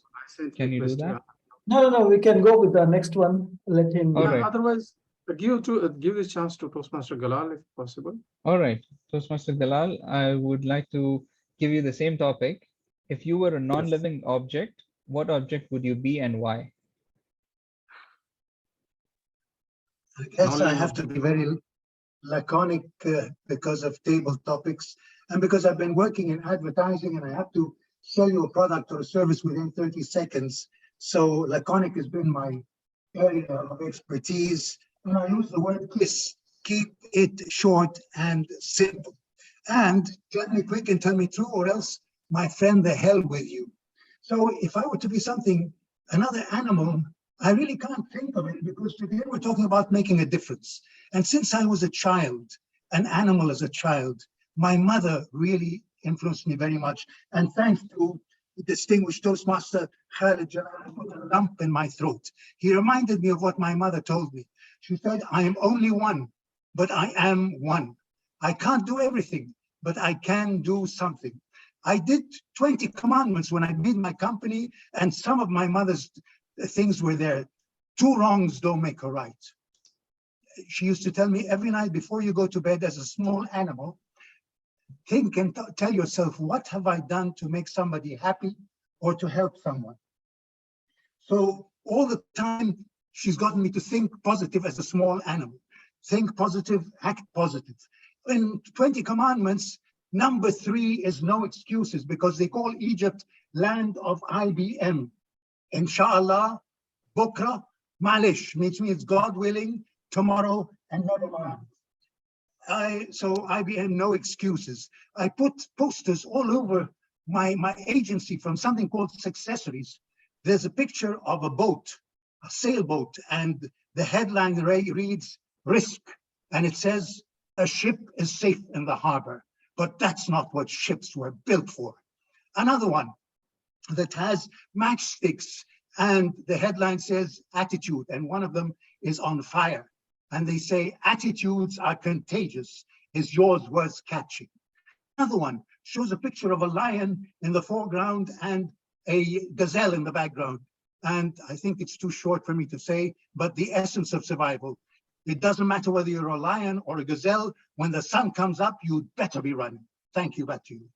can you do that? No, we can go with the next one. Let him. All Yeah, right. otherwise, give this chance to Toastmaster Galal if possible. All right, Toastmaster Galal, I would like to give you the same topic. If you were a non-living object, what object would you be and why? I guess I have to be very laconic because of table topics and because I've been working in advertising and I have to sell you a product or a service within 30 seconds. So laconic has been my area of expertise. And I use the word KISS, keep it short and simple. And tell me quick and tell me true, or else, my friend, the hell with you. So if I were to be something, another animal, I really can't think of it because today we're talking about making a difference. And since I was a child, an animal as a child, my mother really influenced me very much. And thanks to distinguished Toastmaster Khalid Jalal put a lump in my throat. He reminded me of what my mother told me. She said, I am only one, but I am one. I can't do everything, but I can do something. I did 20 commandments when I made my company, and some of my mother's things were there. 2 wrongs don't make a right. She used to tell me every night before you go to bed as a small animal, think and tell yourself, what have I done to make somebody happy or to help someone? So all the time, she's gotten me to think positive as a small animal. Think positive, act positive. In 20 commandments, number 3 is no excuses, because they call Egypt land of IBM. Inshallah, Bukra, Malish, which means God willing, tomorrow, and never mind. So IBM, no excuses. I put posters all over my agency from something called Successories. There's a picture of a boat, a sailboat, and the headline reads, risk. And it says, a ship is safe in the harbor, but that's not what ships were built for. Another one that has matchsticks, and the headline says attitude, and one of them is on fire. And they say, attitudes are contagious. Is yours worth catching? Another one shows a picture of a lion in the foreground and a gazelle in the background. And I think it's too short for me to say, but the essence of survival. It doesn't matter whether you're a lion or a gazelle. When the sun comes up, you'd better be running. Thank you. Back to you.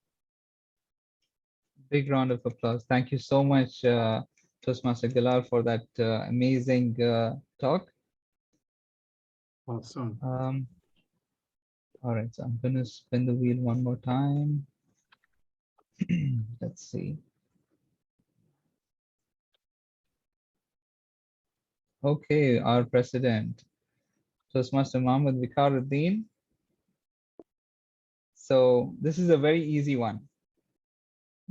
Big round of applause. Thank you so much, Toastmaster Galal, for that amazing talk. Awesome. All right, so I'm going to spin the wheel one more time. Let's see. Okay, our president, Toastmaster Mohammed Viqar Uddin. So this is a very easy one.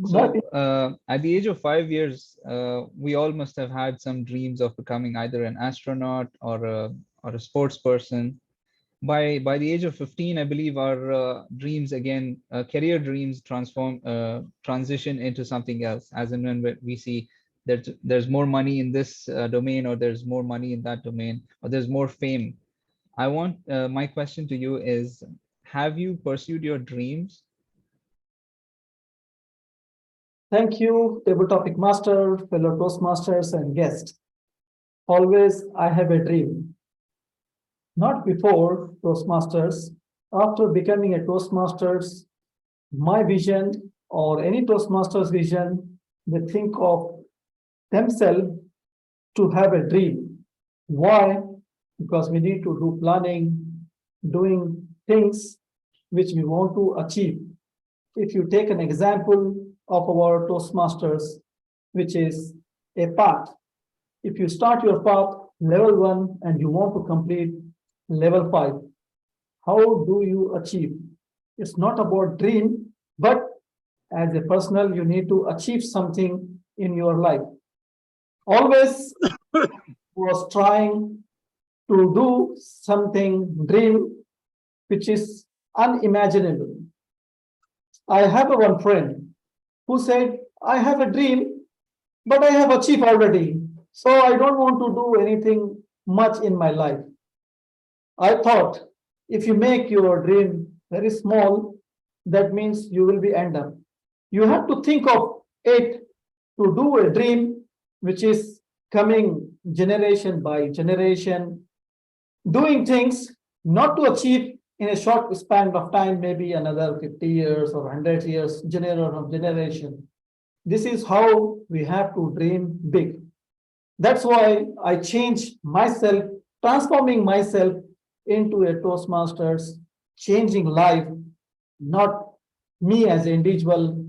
So at the age of 5 years, we all must have had some dreams of becoming either an astronaut or a sports person. By the age of 15, I believe our dreams again, career dreams transition into something else, as in when we see there's more money in this domain, or there's more money in that domain, or there's more fame. I want my question to you is, have you pursued your dreams? Thank you, table topic master, fellow Toastmasters and guests. Always I have a dream. Not before Toastmasters, after becoming a Toastmasters, my vision or any Toastmasters vision, they think of themselves to have a dream. Why? Because we need to do planning, doing things which we want to achieve. If you take an example of our Toastmasters, which is a path. If you start your path level 1 and you want to complete level 5, how do you achieve? It's not about dream, but as a personal, you need to achieve something in your life. Always was trying to do something dream, which is unimaginable. I have one friend who said, I have a dream, but I have achieved already. So I don't want to do anything much in my life. I thought, if you make your dream very small, that means you will be end up. You have to think of it to do a dream which is coming generation by generation, doing things not to achieve in a short span of time, maybe another 50 years or 100 years, generation. This is how we have to dream big. That's why I changed myself, transforming myself into a Toastmasters, changing life, not me as an individual,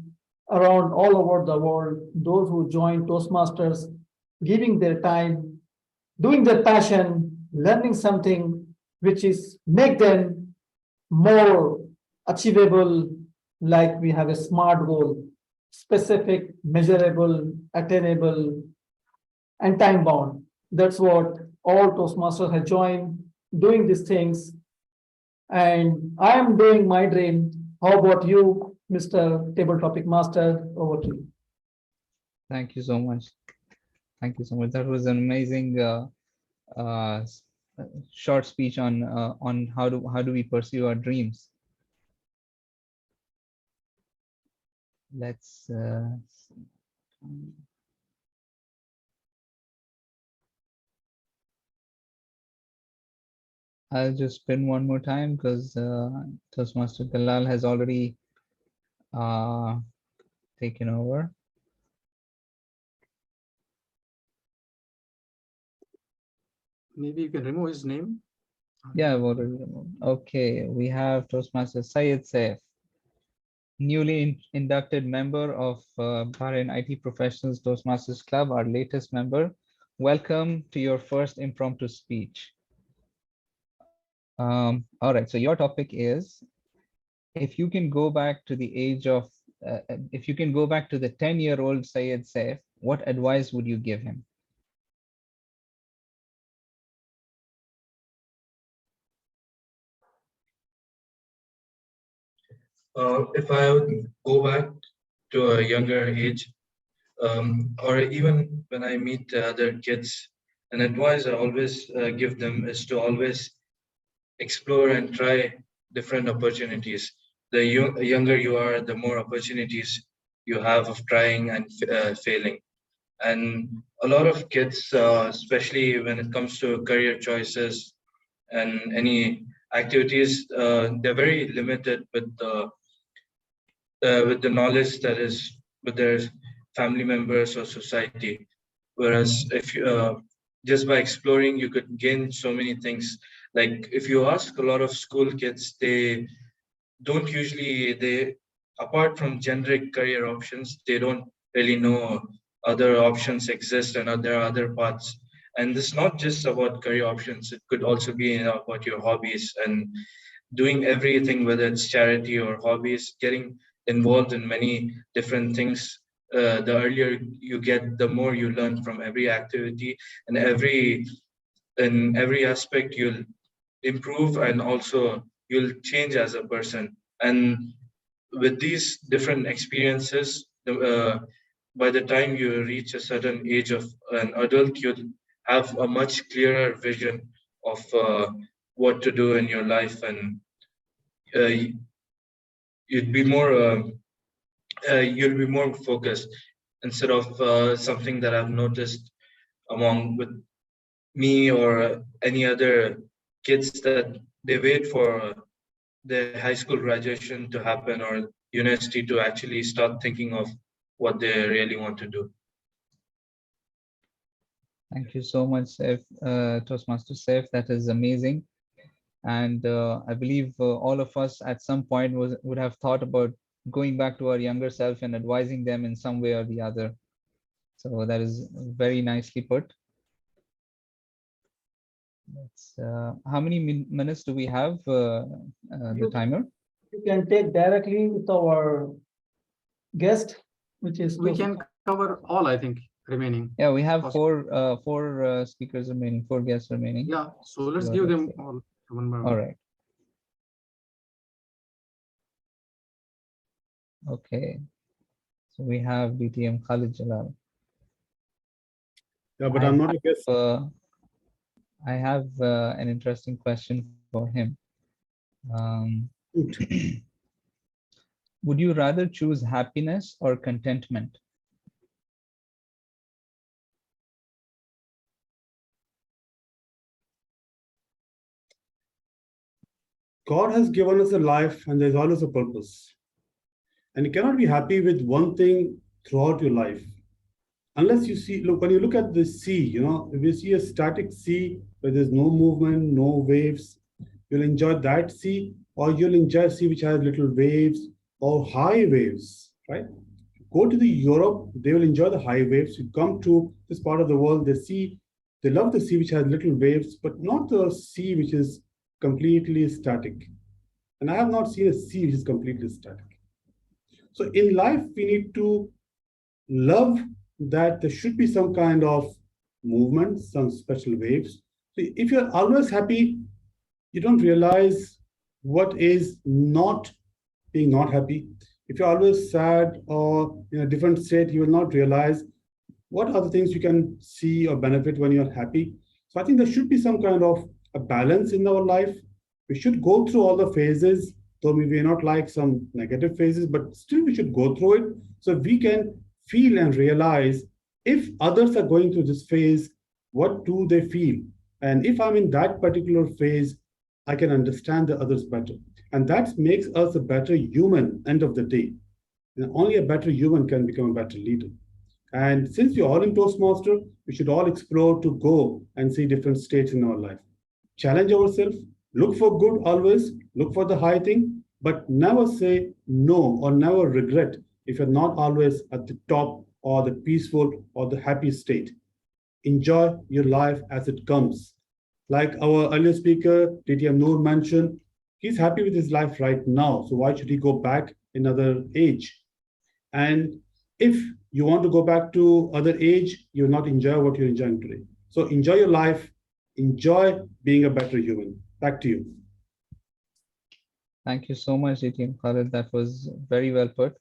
around all over the world, those who join Toastmasters, giving their time, doing their passion, learning something which is make them more achievable, like we have a SMART goal, specific, measurable, attainable, and time bound. That's what all Toastmasters have joined, doing these things. And I am doing my dream. How about you, Mr. Table Topic Master? Over to you. Thank you so much. Thank you so much. That was an amazing short speech on how do we pursue our dreams. Let's I'll just spin one more time because Toastmaster Galal has already taken over. Maybe you can remove his name. Yeah, I've already removed. Okay, we have Toastmaster Syed Saif, newly inducted member of Bahrain IT Professionals Toastmasters Club, our latest member. Welcome to your first impromptu speech. All right, so your topic is, if you can go back to the age of, if you can go back to the 10-year-old Syed Saif, what advice would you give him? If I would go back to a younger age, or even when I meet other kids, an advice I always give them is to always explore and try different opportunities. The younger you are, the more opportunities you have of trying and failing. And a lot of kids, especially when it comes to career choices and any activities, they're very limited with the knowledge that is with their family members or society. Whereas if you just by exploring, you could gain so many things. Like if you ask a lot of school kids, they don't usually they apart from generic career options, they don't really know other options exist and there are other paths. And it's not just about career options; it could also be about your hobbies and doing everything, whether it's charity or hobbies, getting involved in many different things. The earlier you get, the more you learn from every activity, and in every aspect you'll improve, and also you'll change as a person. And with these different experiences, by the time you reach a certain age of an adult, you'll have a much clearer vision of what to do in your life, and uh, you'd be more you'll be more focused instead of something that I've noticed among with me or any other kids, that they wait for their high school graduation to happen or university to actually start thinking of what they really want to do. Thank you so much, Saif, Toastmaster Saif. That is amazing. And I believe all of us at some point would have thought about going back to our younger self and advising them in some way or the other. So that is very nicely put. Let's, how many minutes do we have, the timer? You can take directly with our guest, which is We can cover all, I think, remaining. Yeah, we have four speakers remaining, 4 guests remaining. Yeah, so let's give them all one by one. All right. Okay. So we have BTM Khalid Jalal. Yeah, but I'm not a guest. I have an interesting question for him. Would you rather choose happiness or contentment? God has given us a life and there's always a purpose. And you cannot be happy with one thing throughout your life. Unless you see, look, when you look at the sea, you know, if you see a static sea where there's no movement, no waves, you'll enjoy that sea, or you'll enjoy a sea which has little waves or high waves, right? Go to the Europe, they will enjoy the high waves. You come to this part of the world, they love the sea which has little waves, but not the sea which is completely static. And I have not seen a sea which is completely static. So in life, we need to love that there should be some kind of movement, some special waves. So if you're always happy, you don't realize what is not being not happy. If you're always sad or in a different state, you will not realize what are the things you can see or benefit when you're happy. So I think there should be some kind of a balance in our life. We should go through all the phases, though we may not like some negative phases, but still we should go through it so we can feel and realize if others are going through this phase, what do they feel? And if I'm in that particular phase, I can understand the others better. And that makes us a better human, end of the day. And only a better human can become a better leader. And since we're all in Toastmaster, we should all explore to go and see different states in our life. Challenge ourselves, look for good always, look for the high thing, but never say no or never regret if you're not always at the top or the peaceful or the happy state. Enjoy your life as it comes. Like our earlier speaker, TM Noor mentioned, he's happy with his life right now. So why should he go back another age? And if you want to go back to other age, you'll not enjoy what you're enjoying today. So enjoy your life, enjoy being a better human. Back to you. Thank you so much, TM Khalid. That was very well put.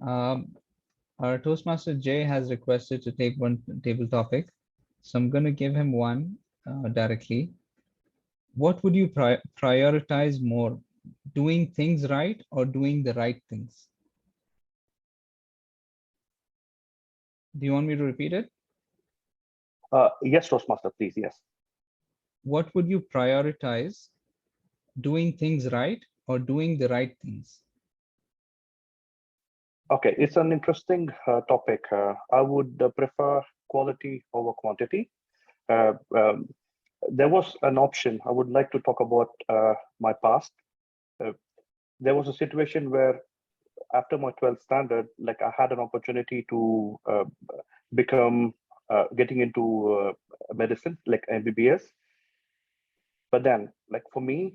Our Toastmaster Jay has requested to take one table topic. So I'm going to give him one directly. What would you prioritize more, doing things right or doing the right things? Do you want me to repeat it? Yes, Toastmaster, please, yes. What would you prioritize, doing things right or doing the right things? Okay, it's an interesting topic. I would prefer quality over quantity. There was an option. I would like to talk about my past. There was a situation where after my 12th standard, like I had an opportunity to become getting into medicine, like MBBS. But then, like for me,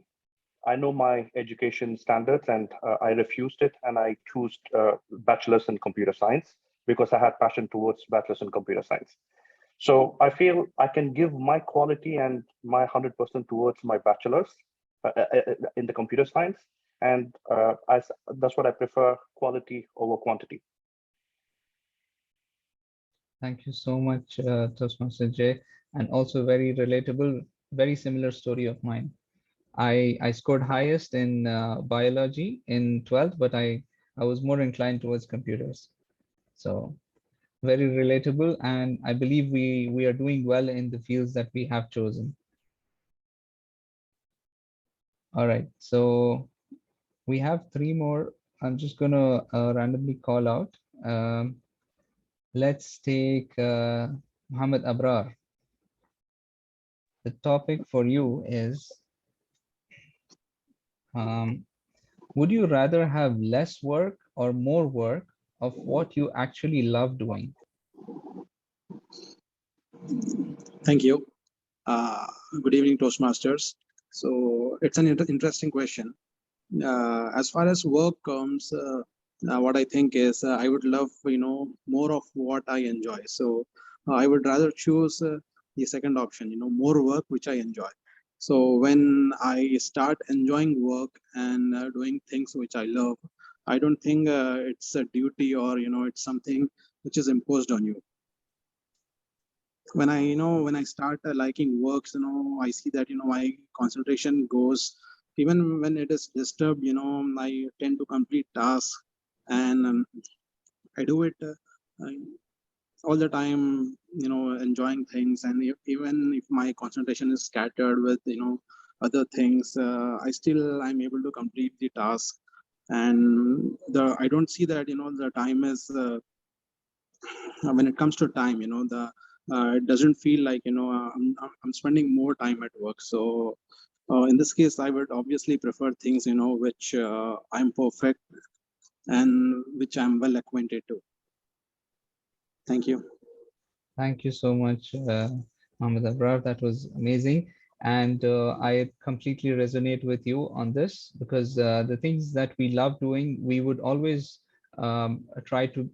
I know my education standards and I refused it and I chose bachelor's in computer science because I had passion towards bachelor's in computer science. So I feel I can give my quality and my 100% towards my bachelor's in the computer science. And that's what I prefer, quality over quantity. Thank you so much, Toastmaster Jay, and also very relatable, very similar story of mine. I scored highest in biology in 12th, but I was more inclined towards computers. So very relatable, and I believe we are doing well in the fields that we have chosen. All right, so we have three more. I'm just gonna randomly call out. Let's take Mohammed Abrar. The topic for you is, would you rather have less work or more work of what you actually love doing? Thank you. Good evening, Toastmasters. So it's an interesting question. As far as work comes, what I think is I would love, more of what I enjoy. So I would rather choose the second option, more work which I enjoy. So when I start enjoying work and doing things which I love, I don't think it's a duty or, it's something which is imposed on you. When I start liking works, I see that, my concentration goes, even when it is disturbed, I tend to complete tasks and I do it all the time, enjoying things. And even if my concentration is scattered with, other things, I'm able to complete the task. And I don't see that, the time is, when it comes to time, it doesn't feel like, I'm spending more time at work. So in this case, I would obviously prefer things, which I'm perfect and which I'm well acquainted to. Thank you. Thank you so much, Mohammed Abrar. That was amazing. And I completely resonate with you on this, because the things that we love doing, we would always try to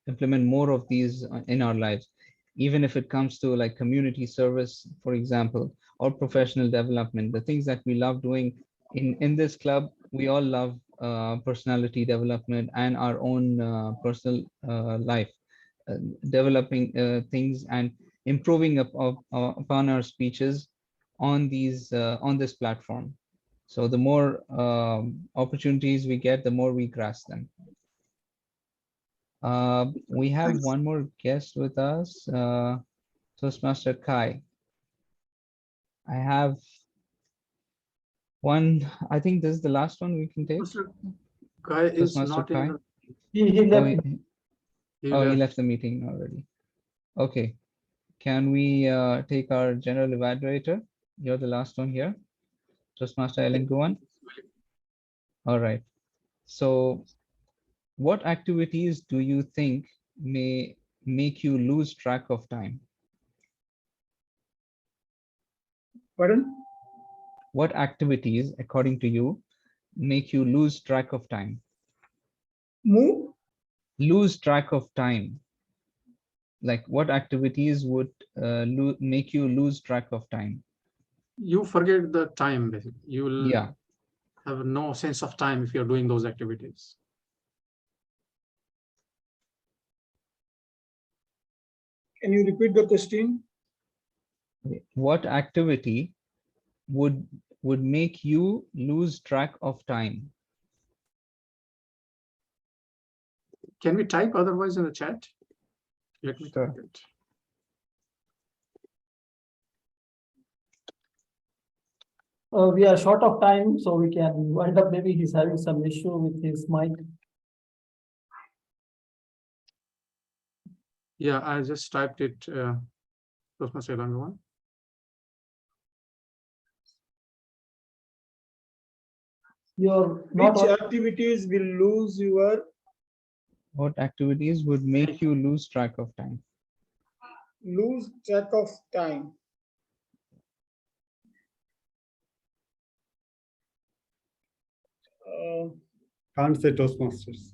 implement more of these in our lives, even if it comes to like community service, for example, or professional development. The things that we love doing in this club, we all love personality development and our own personal life, developing things and improving upon our speeches on this platform. So the more opportunities we get, the more we grasp them. We have Thanks. one more guest with us, Toastmaster Kai. I have one. I think this is the last one we can take. Mr. Guy is Toastmaster not Kai. in the. He Oh, left. He he left. left the meeting already. Okay. Can we take our general evaluator? You're the last one here. Toastmaster Ellen Guan. All right. So what activities do you think may make you lose track of time? Pardon? What activities, according to you, make you lose track of time? Move? Lose track of time. Like what activities would make you lose track of time? You forget the time, basically. You will Yeah. have no sense of time if you're doing those activities. Can you repeat the question? What activity would make you lose track of time? Can we type otherwise in the chat? Let me Sure. type it. We are short of time, so we can wind up. Maybe he's having some issue with his mic. Yeah, I just typed it. Toastmaster Ellen Guan. You're not. Which activities will lose your What activities would make you lose track of time? lose track of time? Can't say Toastmasters.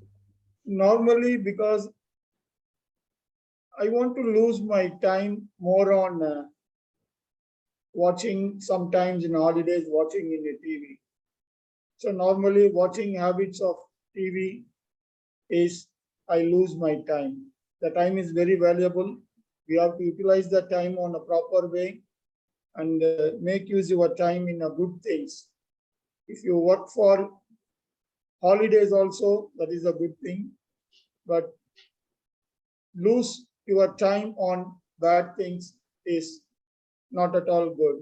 Normally, because I want to lose my time more on watching, sometimes in holidays, watching in the TV. So normally watching habits of TV is I lose my time. The time is very valuable. We have to utilize the time on a proper way and make use of your time in a good things. If you work for holidays also, that is a good thing, but lose your time on bad things is not at all good.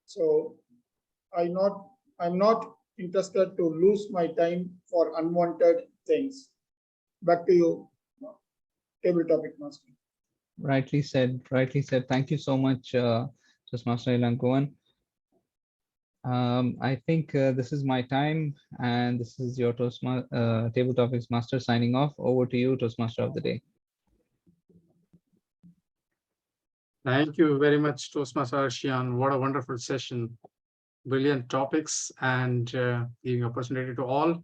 So I'm not interested to lose my time for unwanted things. Back to you, table topic master. Rightly said. Rightly said. Thank you so much, Toastmaster Ellen Guan. I think this is my time, and this is your Table Topics Master signing off. Over to you, Toastmaster of the day. Thank you very much, Toastmaster Arshian. What a wonderful session. Brilliant topics and giving opportunity to all.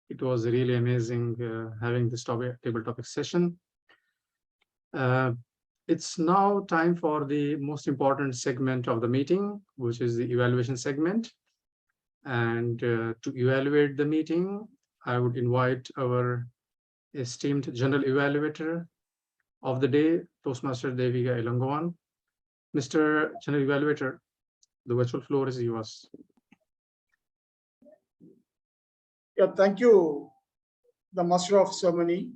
It was really amazing having this table topic session. It's now time for the most important segment of the meeting, which is the evaluation segment. And to evaluate the meeting, I would invite our esteemed general evaluator of the day, Toastmaster Devika Ellen Guan. Mr. General Evaluator, the virtual floor is yours. Yeah, thank you, the Master of Ceremony,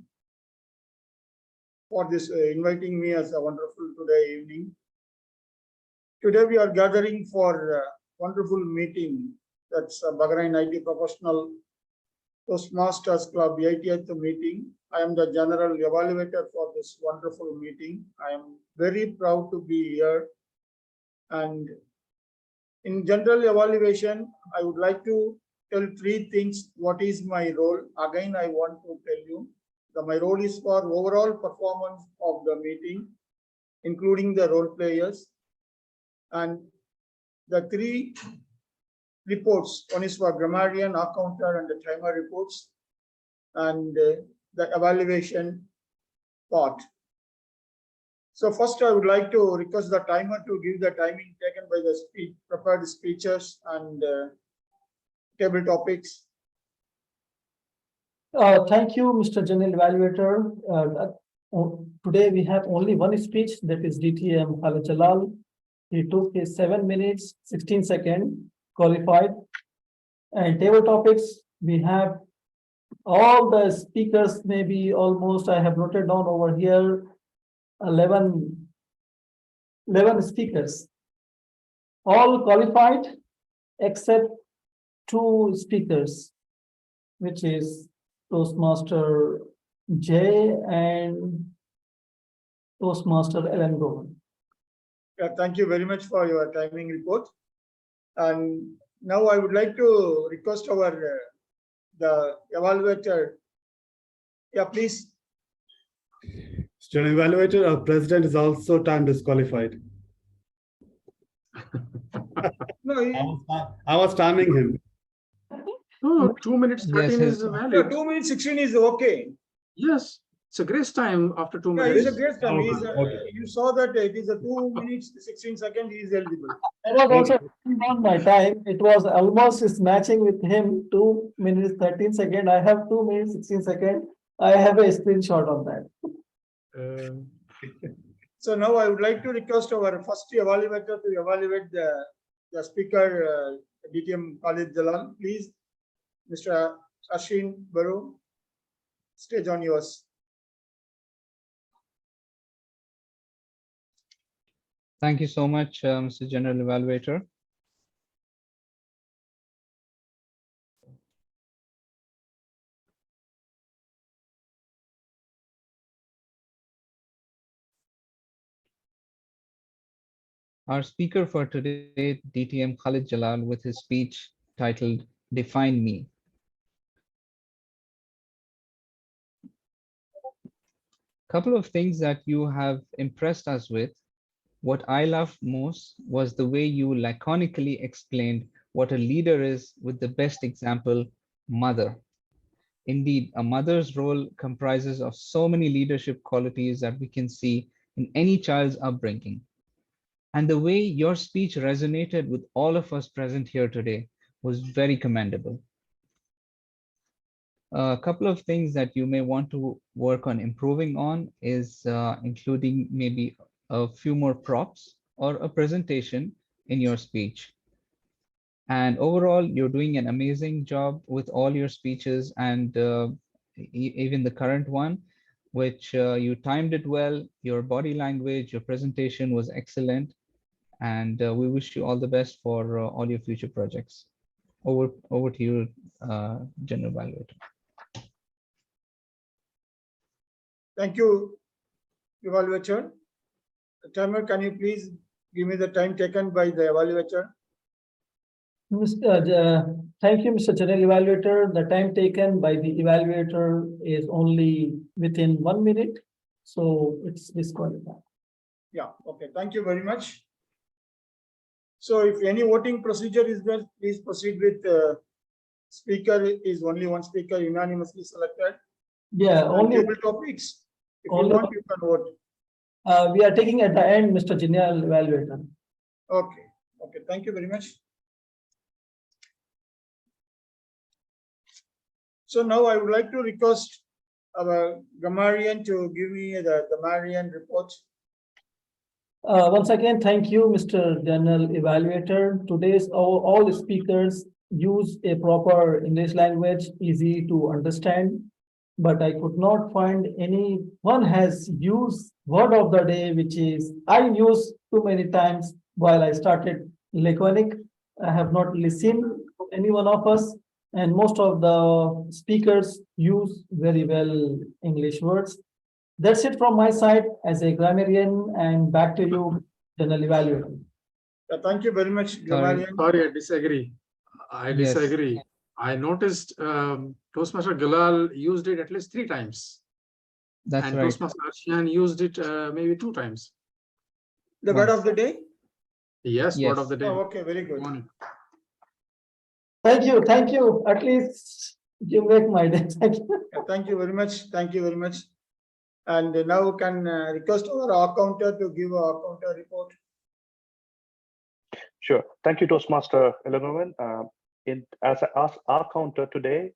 for this inviting me as a wonderful today evening. Today we are gathering for a wonderful meeting. That's a Bahrain IT Professional Toastmasters Club 80th meeting. I am the general evaluator for this wonderful meeting. I am very proud to be here. And in general evaluation, I would like to tell three things. What is my role? Again, I want to tell you that my role is for overall performance of the meeting, including the role players. And the three reports, one is for grammarian, accounter, and the timer reports, and the evaluation part. So first, I would like to request the timer to give the timing taken by the prepared speeches and table topics. Thank you, Mr. General Evaluator. Today we have only one speech, that is DTM Khalid Jalal. He took his 7 minutes, 16 seconds, qualified. And table topics, we have all the speakers, maybe almost, I have noted down over here, 11 speakers. All qualified except 2 speakers, which is Toastmaster J and Toastmaster Ellen Gowan. Yeah, thank you very much for your timing report. And now I would like to request our the evaluator. Yeah, please. Student evaluator, our president is also time disqualified. No, I was timing him. No, 2 minutes 13 is valid. 2 minutes 16 is okay. Yes, it's a grace time after 2 Yeah, minutes. it's a great time. Okay. You saw that it is a 2 minutes 16 seconds. He is eligible. I was also on my time. It was almost is matching with him, 2 minutes 13 seconds. I have 2 minutes 16 seconds. I have a screenshot of that. So now I would like to request our first evaluator to evaluate the speaker, DTM Khalid Jalal. Please, Mr. Ashin Baru, stage on yours. Thank you so much, Mr. General Evaluator. Our speaker for today, DTM Khalid Jalal, with his speech titled Define Me. Couple of things that you have impressed us with. What I loved most was the way you laconically explained what a leader is with the best example, mother. Indeed, a mother's role comprises of so many leadership qualities that we can see in any child's upbringing. And the way your speech resonated with all of us present here today was very commendable. A couple of things that you may want to work on improving on is including maybe a few more props or a presentation in your speech. And overall, you're doing an amazing job with all your speeches, and even the current one, which you timed it well. Your body language, your presentation was excellent. And we wish you all the best for all your future projects. Over to you, General Evaluator. Thank you, evaluator. Timer, can you please give me the time taken by the evaluator? Thank you, Mr. General Evaluator. The time taken by the evaluator is only within 1 minute, so it's disqualified. Yeah, okay, thank you very much. So if any voting procedure is there, please proceed with speaker is only one speaker unanimously selected. Yeah, only table topics. If you only want, you can vote. We are taking at the end, Mr. General Evaluator. Okay, okay, thank you very much. So now I would like to request our grammarian to give me the grammarian report. Once again, thank you, Mr. General Evaluator. Today's all speakers use a proper English language, easy to understand, but I could not find anyone has used word of the day, which is I used too many times while I started laconic. I have not listened to any one of us, and most of the speakers use very well English words. That's it from my side as a grammarian, and back to you, General Evaluator. Thank you very much, grammarian. Sorry, I disagree. I disagree. I noticed Toastmaster Galal used it at least 3 times. That's and right. Toastmaster Arshian used it maybe 2 times. The word of the day? Yes, Yes. word of the day. Oh, okay, very good. Thank you, thank you. At least you make my day. Thank you. Thank you very much. Thank you very much. And now can request our accountant to give our accountant report. Sure. Thank you, Toastmaster Eleven. As our counter today,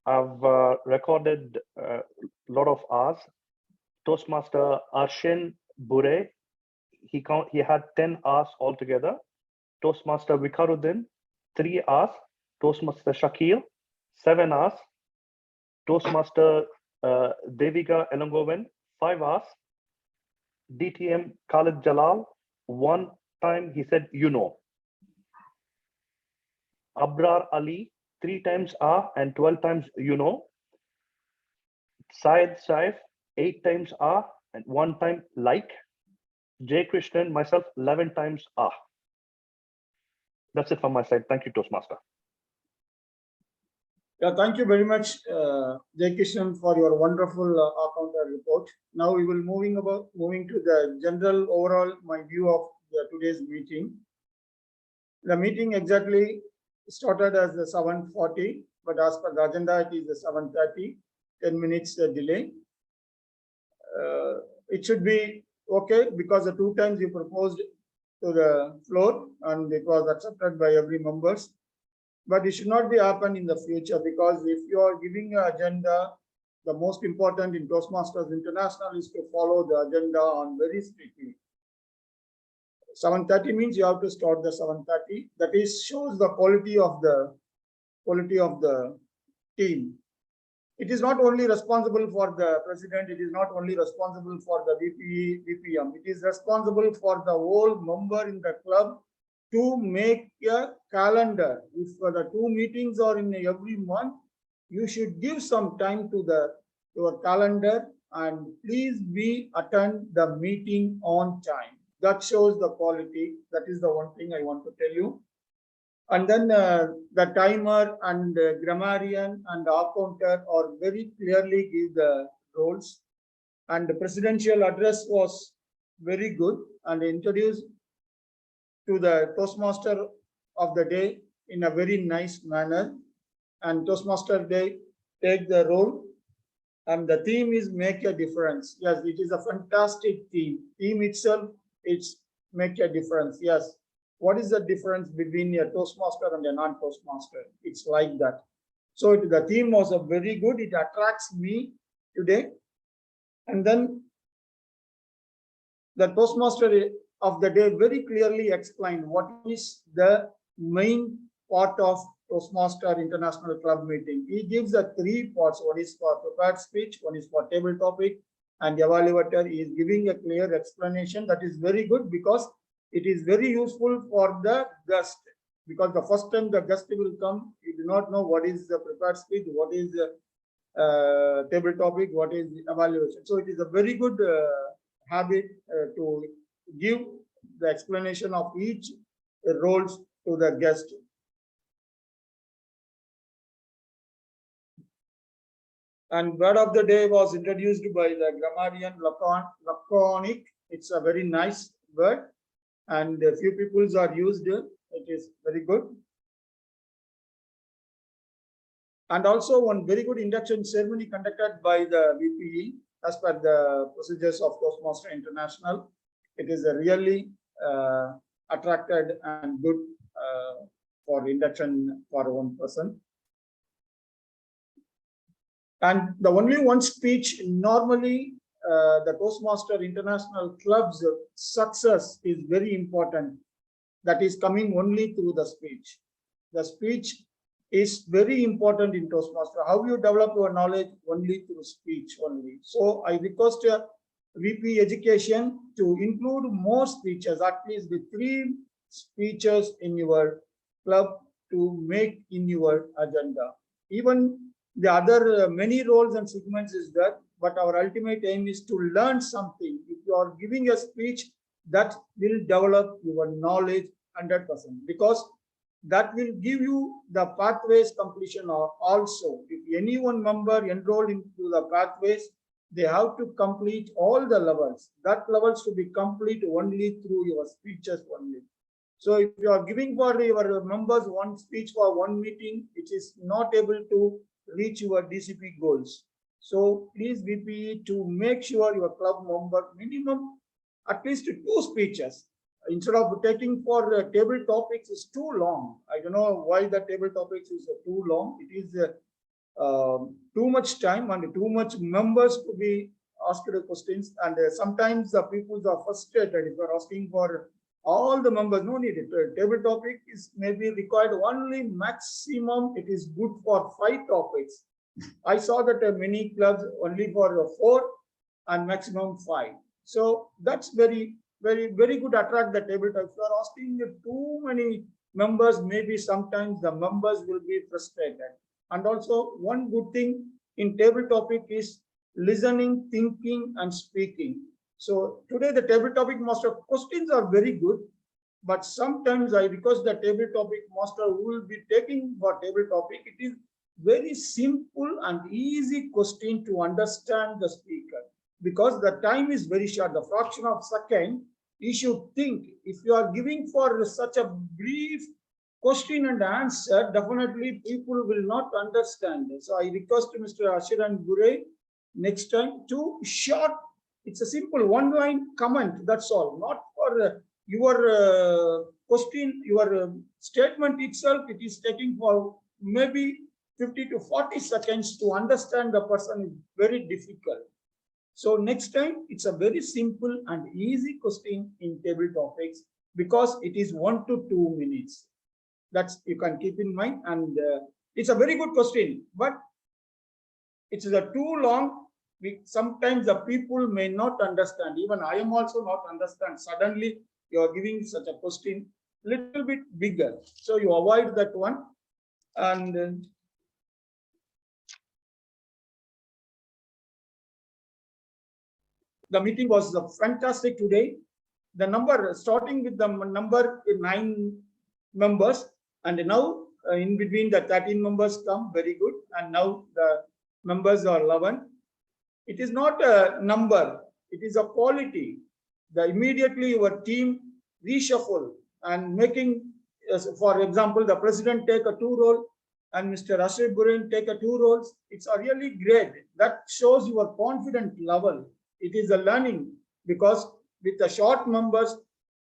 I've recorded a lot of hours. Toastmaster Arshin Bure, he had 10 hours altogether. Toastmaster Viqar Uddin, 3 hours. Toastmaster Shakil, 7 hours. Toastmaster Devika Elangovan, 5 hours. DTM Khalid Jalal, 1 time he said, you know. Abrar Ali, 3 times and 12 times you know. Syed Saif, 8 times and 1 time like. Jay Krishnan, myself, 11 times That's it from my side. Thank you, Toastmaster. Yeah, thank you very much, Jay Kishan, for your wonderful counter report. Now we will moving to the general overall my view of today's meeting. The meeting exactly started as 7:40, but as per the agenda, it is 7:30, 10 minutes delay. It should be okay because the 2 times you proposed to the floor and it was accepted by every members. But it should not be happen in the future because if you are giving an agenda, the most important in Toastmasters International is to follow the agenda on very strictly. 7:30 means you have to start the 7:30. That is shows the quality of the team. It is not only responsible for the president, it is not only responsible for the VP, VPM, it is responsible for the whole member in the club to make a calendar. If the 2 meetings are in every month, you should give some time to your calendar and please attend the meeting on time. That shows the quality. That is the one thing I want to tell you. And then the timer and grammarian and the accounter are very clearly give the roles. And the presidential address was very good and introduced to the Toastmaster of the day in a very nice manner. And Toastmaster Day take the role. And the theme is make a difference. Yes, it is a fantastic theme. Theme itself, it's make a difference. Yes. What is the difference between a Toastmaster and a non-Toastmaster? It's like that. So the theme was a very good. It attracts me today. And then the Toastmaster of the day very clearly explained what is the main part of Toastmaster International Club meeting. He gives the 3 parts. One is for prepared speech, one is for table topic, and the evaluator is giving a clear explanation. That is very good because it is very useful for the guest. Because the first time the guest will come, you do not know what is the prepared speech, what is the table topic, what is the evaluation. So it is a very good habit to give the explanation of each roles to the guest. And word of the day was introduced by the grammarian laconic. It's a very nice word and a few peoples are used. It is very good. And also one very good induction ceremony conducted by the VPE as per the procedures of Toastmaster International. It is a really attracted and good for induction for one person. And the only one speech normally the Toastmaster International Club's success is very important. That is coming only through the speech. The speech is very important in Toastmaster. How you develop your knowledge only through speech only. So I request VP Education to include more speeches, at least the 3 speeches in your club to make in your agenda. Even the other many roles and segments is that, but our ultimate aim is to learn something. If you are giving a speech, that will develop your knowledge 100%, because that will give you the pathways completion also. If any one member enrolled into the pathways, they have to complete all the levels. That levels to be complete only through your speeches only. So if you are giving for your members one speech for one meeting, it is not able to reach your DCP goals. So please VPE to make sure your club member minimum at least 2 speeches. Instead of taking for table topics is too long. I don't know why the table topics is too long. It is too much time and too much members to be asked the questions, and sometimes the people are frustrated if you are asking for all the members. No need. Table topic is maybe required only maximum. It is good for 5 topics. I saw that many clubs only for 4 and maximum 5. So that's very good attract the table topic. If you are asking too many members, maybe sometimes the members will be frustrated. And also one good thing in table topic is listening, thinking, and speaking. So today the table topic master questions are very good, but sometimes I request the table topic master who will be taking for table topic. It is very simple and easy question to understand the speaker, because the time is very short, the fraction of second. You should think. If you are giving for such a brief question and answer, definitely people will not understand. So I request Mr. Ashir and Gure next time to short. It's a simple 1-line comment. That's all. Not for your question, your statement itself. It is taking for maybe 50 to 40 seconds to understand the person is very difficult. So next time, it's a very simple and easy question in table topics, because it is 1 to 2 minutes. That's you can keep in mind, and it's a very good question, but it's too long. Sometimes the people may not understand. Even I am also not understand. Suddenly you are giving such a question little bit bigger, so you avoid that one. And the meeting was fantastic today. The number, starting with the number 9 members, and now in between the 13 members come, very good, and now the members are 11. It is not a number, it is a quality. The immediately your team reshuffle and making, for example, the president take a 2 role and Mr. Ashir Burin take a 2 roles. It's a really great. That shows your confident level. It is a learning, because with the short members,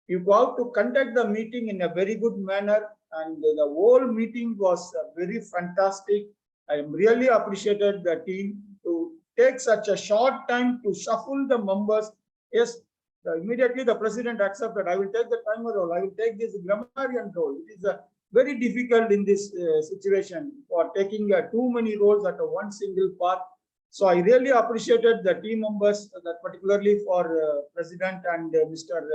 you go out to conduct the meeting in a very good manner, and the whole meeting was very fantastic. I am really appreciated the team to take such a short time to shuffle the members. Yes, immediately the president accepted. I will take the timer role. I will take this grammarian role. It is very difficult in this situation for taking too many roles at one single part. So I really appreciated the team members, that particularly for President and Mr.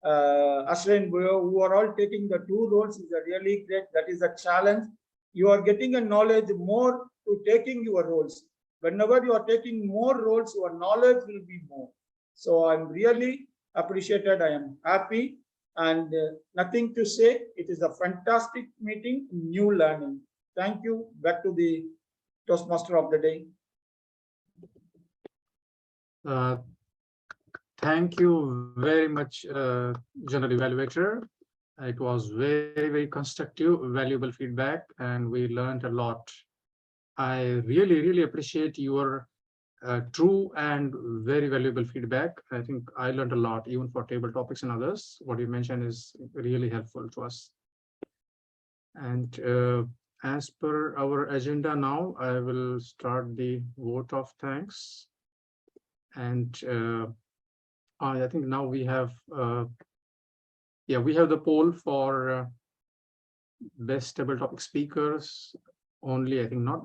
Ashrain Boyo, who are all taking the 2 roles. Is a really great. That is a challenge. You are getting a knowledge more to taking your roles. Whenever you are taking more roles, your knowledge will be more. So I'm really appreciated. I am happy, and nothing to say. It is a fantastic meeting, new learning. Thank you. Back to the Toastmaster of the day. Thank you very much, General Evaluator. It was very constructive, valuable feedback, and we learned a lot. I really appreciate your true and very valuable feedback. I think I learned a lot, even for table topics and others. What you mentioned is really helpful to us. And as per our agenda now, I will start the vote of thanks. And I think now we have, we have the poll for best table topic speakers only. I think not.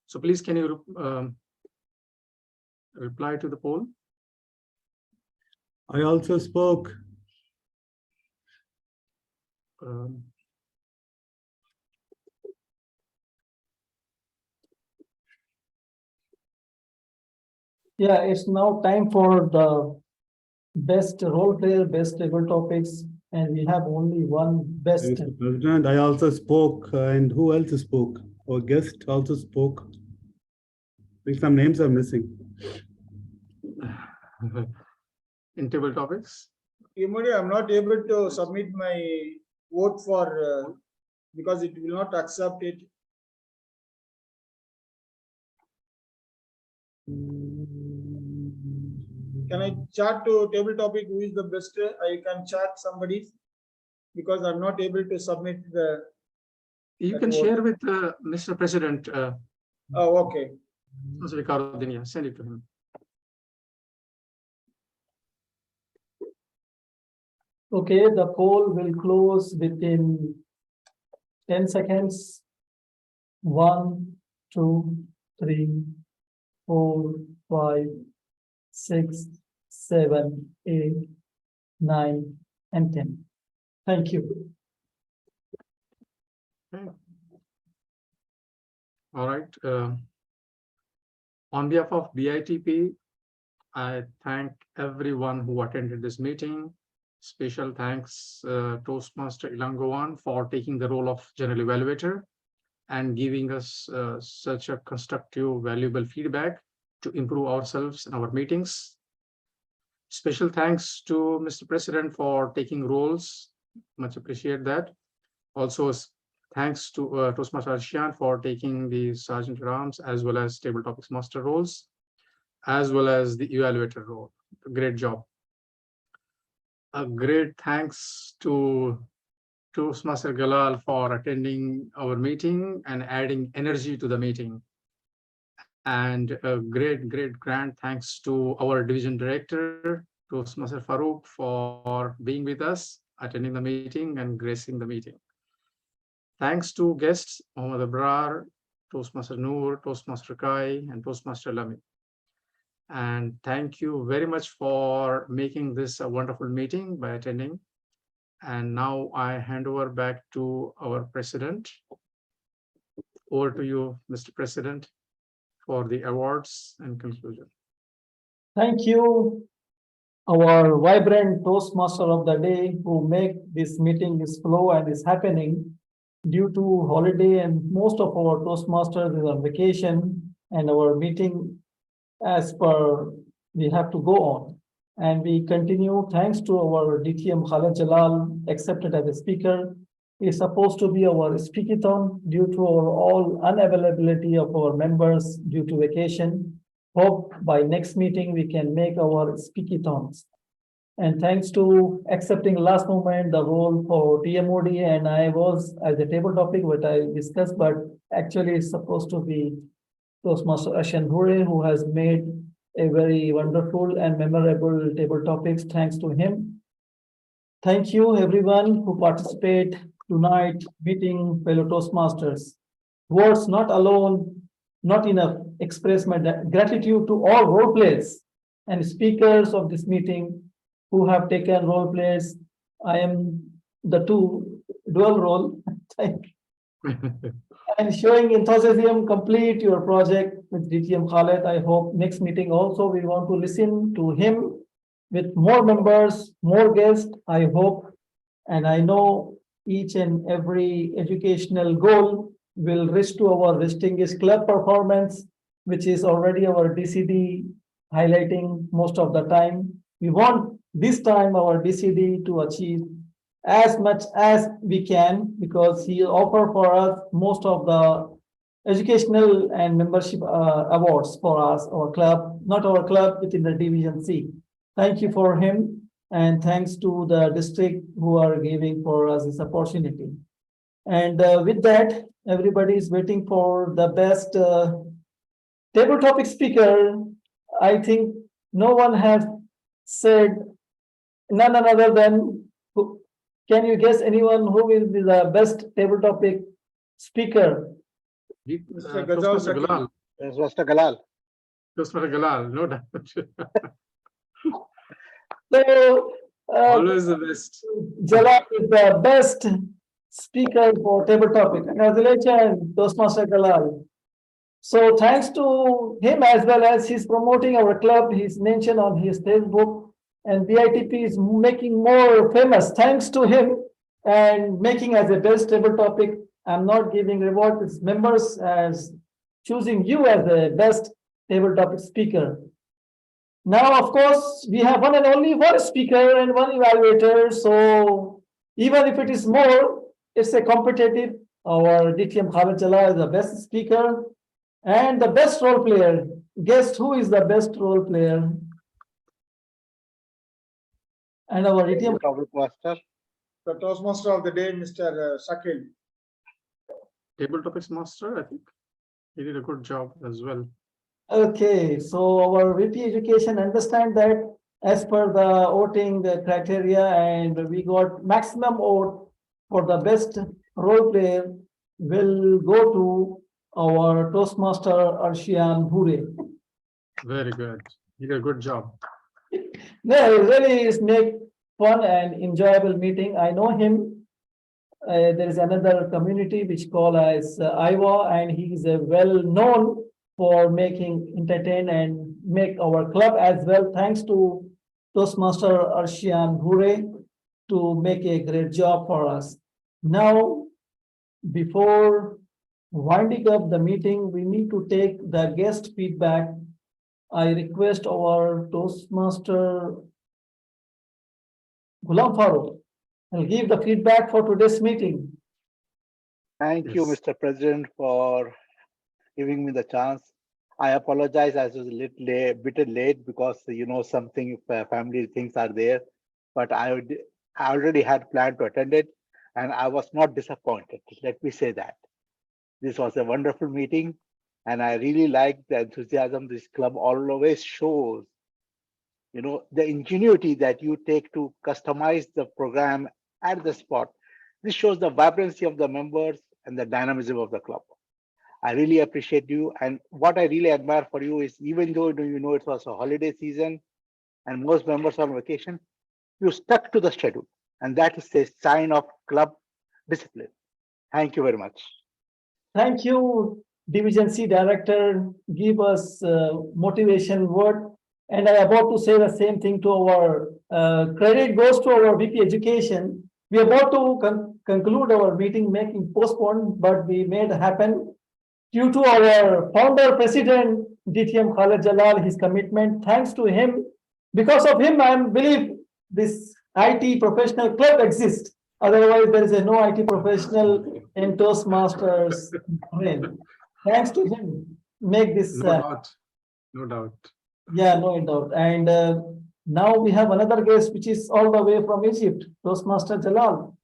So please, can you reply to the poll? I also spoke. Yeah, it's now time for the best role player, best table topics, and we have only one best. Mr. President, I also spoke, and who else spoke? Our guest also spoke. I think some names are missing. In table topics? Immediately, I'm not able to submit my vote for because it will not accept it. Can I chat to table topic who is the best? I can chat somebody, because I'm not able to submit the. You That can was- share with Mr. President. Oh, okay. Mr. Viqar Uddin, yeah, send it to him. Okay, the poll will close within 10 seconds. 1, 2, 3, 4, 5, 6, 7, 8, 9, and 10. Thank you. Okay. All right. On behalf of BITP, I thank everyone who attended this meeting. Special thanks Toastmaster Ilangowan for taking the role of General Evaluator and giving us such a constructive, valuable feedback to improve ourselves in our meetings. Special thanks to Mr. President for taking roles. Much appreciate that. Also, thanks to Toastmaster Arshian for taking the Sergeant at Arms as well as Table Topics Master roles, as well as the Evaluator role. Great job. A great thanks to Toastmaster Galal for attending our meeting and adding energy to the meeting. And a great grand thanks to our division director, Toastmaster Farouk, for being with us, attending the meeting and gracing the meeting. Thanks to guests, Mohammed Abrar, Toastmaster Noor, Toastmaster Kai, and Toastmaster Lami. And thank you very much for making this a wonderful meeting by attending. And now I hand over back to our president. Over to you, Mr. President, for the awards and conclusion. Thank you, our vibrant Toastmaster of the day, who make this meeting is flow and is happening due to holiday, and most of our Toastmasters is on vacation, and our meeting as per we have to go on. And we continue thanks to our DTM Khaled Jalal, accepted as a speaker. He is supposed to be our speakathon due to our all unavailability of our members due to vacation. Hope by next meeting we can make our speakathons. And thanks to accepting last moment the role for TMOD, and I was as a table topic what I discussed, but actually it's supposed to be Toastmaster Ashan Bhure, who has made a very wonderful and memorable table topics. Thanks to him. Thank you everyone who participate tonight meeting fellow Toastmasters. Words not alone, not enough, express my gratitude to all role players and speakers of this meeting who have taken role plays. I am the dual role. Thank you. And showing enthusiasm, complete your project with DTM Khaled. I hope next meeting also we want to listen to him with more members, more guests, I hope. And I know each and every educational goal will reach to our distinguished club performance, which is already our DCD highlighting most of the time. We want this time our DCD to achieve as much as we can, because he offer for us most of the educational and membership awards for us, our club, not our club within the Division C. Thank you for him, and thanks to the district who are giving for us this opportunity. And with that, everybody is waiting for the best table topic speaker. I think no one has said none other than who. Can you guess anyone who will be the best table topic speaker? Mr. Ghazal Toastmaster Shakil. Galal. Yes, Mr. Galal. Toastmaster Galal, no doubt. So, Always the best. Jalal is the best speaker for table topic. Congratulations, Toastmaster Galal. So thanks to him, as well as he's promoting our club, he's mentioned on his Facebook, and BITP is making more famous thanks to him and making as a best table topic. I'm not giving reward to its members as choosing you as the best table topic speaker. Now, of course, we have one and only one speaker and one evaluator. So even if it is more, it's a competitive. Our DTM Khaled Jalal is the best speaker and the best role player. Guess who is the best role player? And our DTM Topic Master. The Toastmaster of the day, Mr. Shakil. table topics master. I think he did a good job as well. Okay, so our VP Education understand that as per the voting criteria, and we got maximum vote for the best role player will go to our Toastmaster Arshian Bhure. Very good. He did a good job. No, it really is make fun and enjoyable meeting. I know him. There is another community which call as Iowa, and he is well known for making entertain and make our club as well. Thanks to Toastmaster Arshian Bhure to make a great job for us. Now, before winding up the meeting, we need to take the guest feedback. I request our Toastmaster Ghulam Farooq will give the feedback for today's meeting. Thank you, Yes. Mr. President, for giving me the chance. I apologize, I was a little bit late because something family things are there, but I already had planned to attend it, and I was not disappointed. Let me say that this was a wonderful meeting, and I really like the enthusiasm this club always shows. The ingenuity that you take to customize the program at the spot. This shows the vibrancy of the members and the dynamism of the club. I really appreciate you. And what I really admire for you is, even though it was a holiday season and most members are on vacation, you stuck to the schedule. And that is a sign of club discipline. Thank you very much. Thank you, Division C Director. Give us motivation word. And I about to say the same thing to our credit goes to our VP Education. We are about to conclude our meeting, making postponed, but we made happen due to our founder president, DTM Khaled Jalal, his commitment. Thanks to him. Because of him, I believe this IT professional club exists. Otherwise, there is no IT professional in Toastmasters. Thanks to him, make this. No doubt. No doubt. Yeah, no doubt. And now we have another guest, which is all the way from Egypt, Toastmaster Jalal.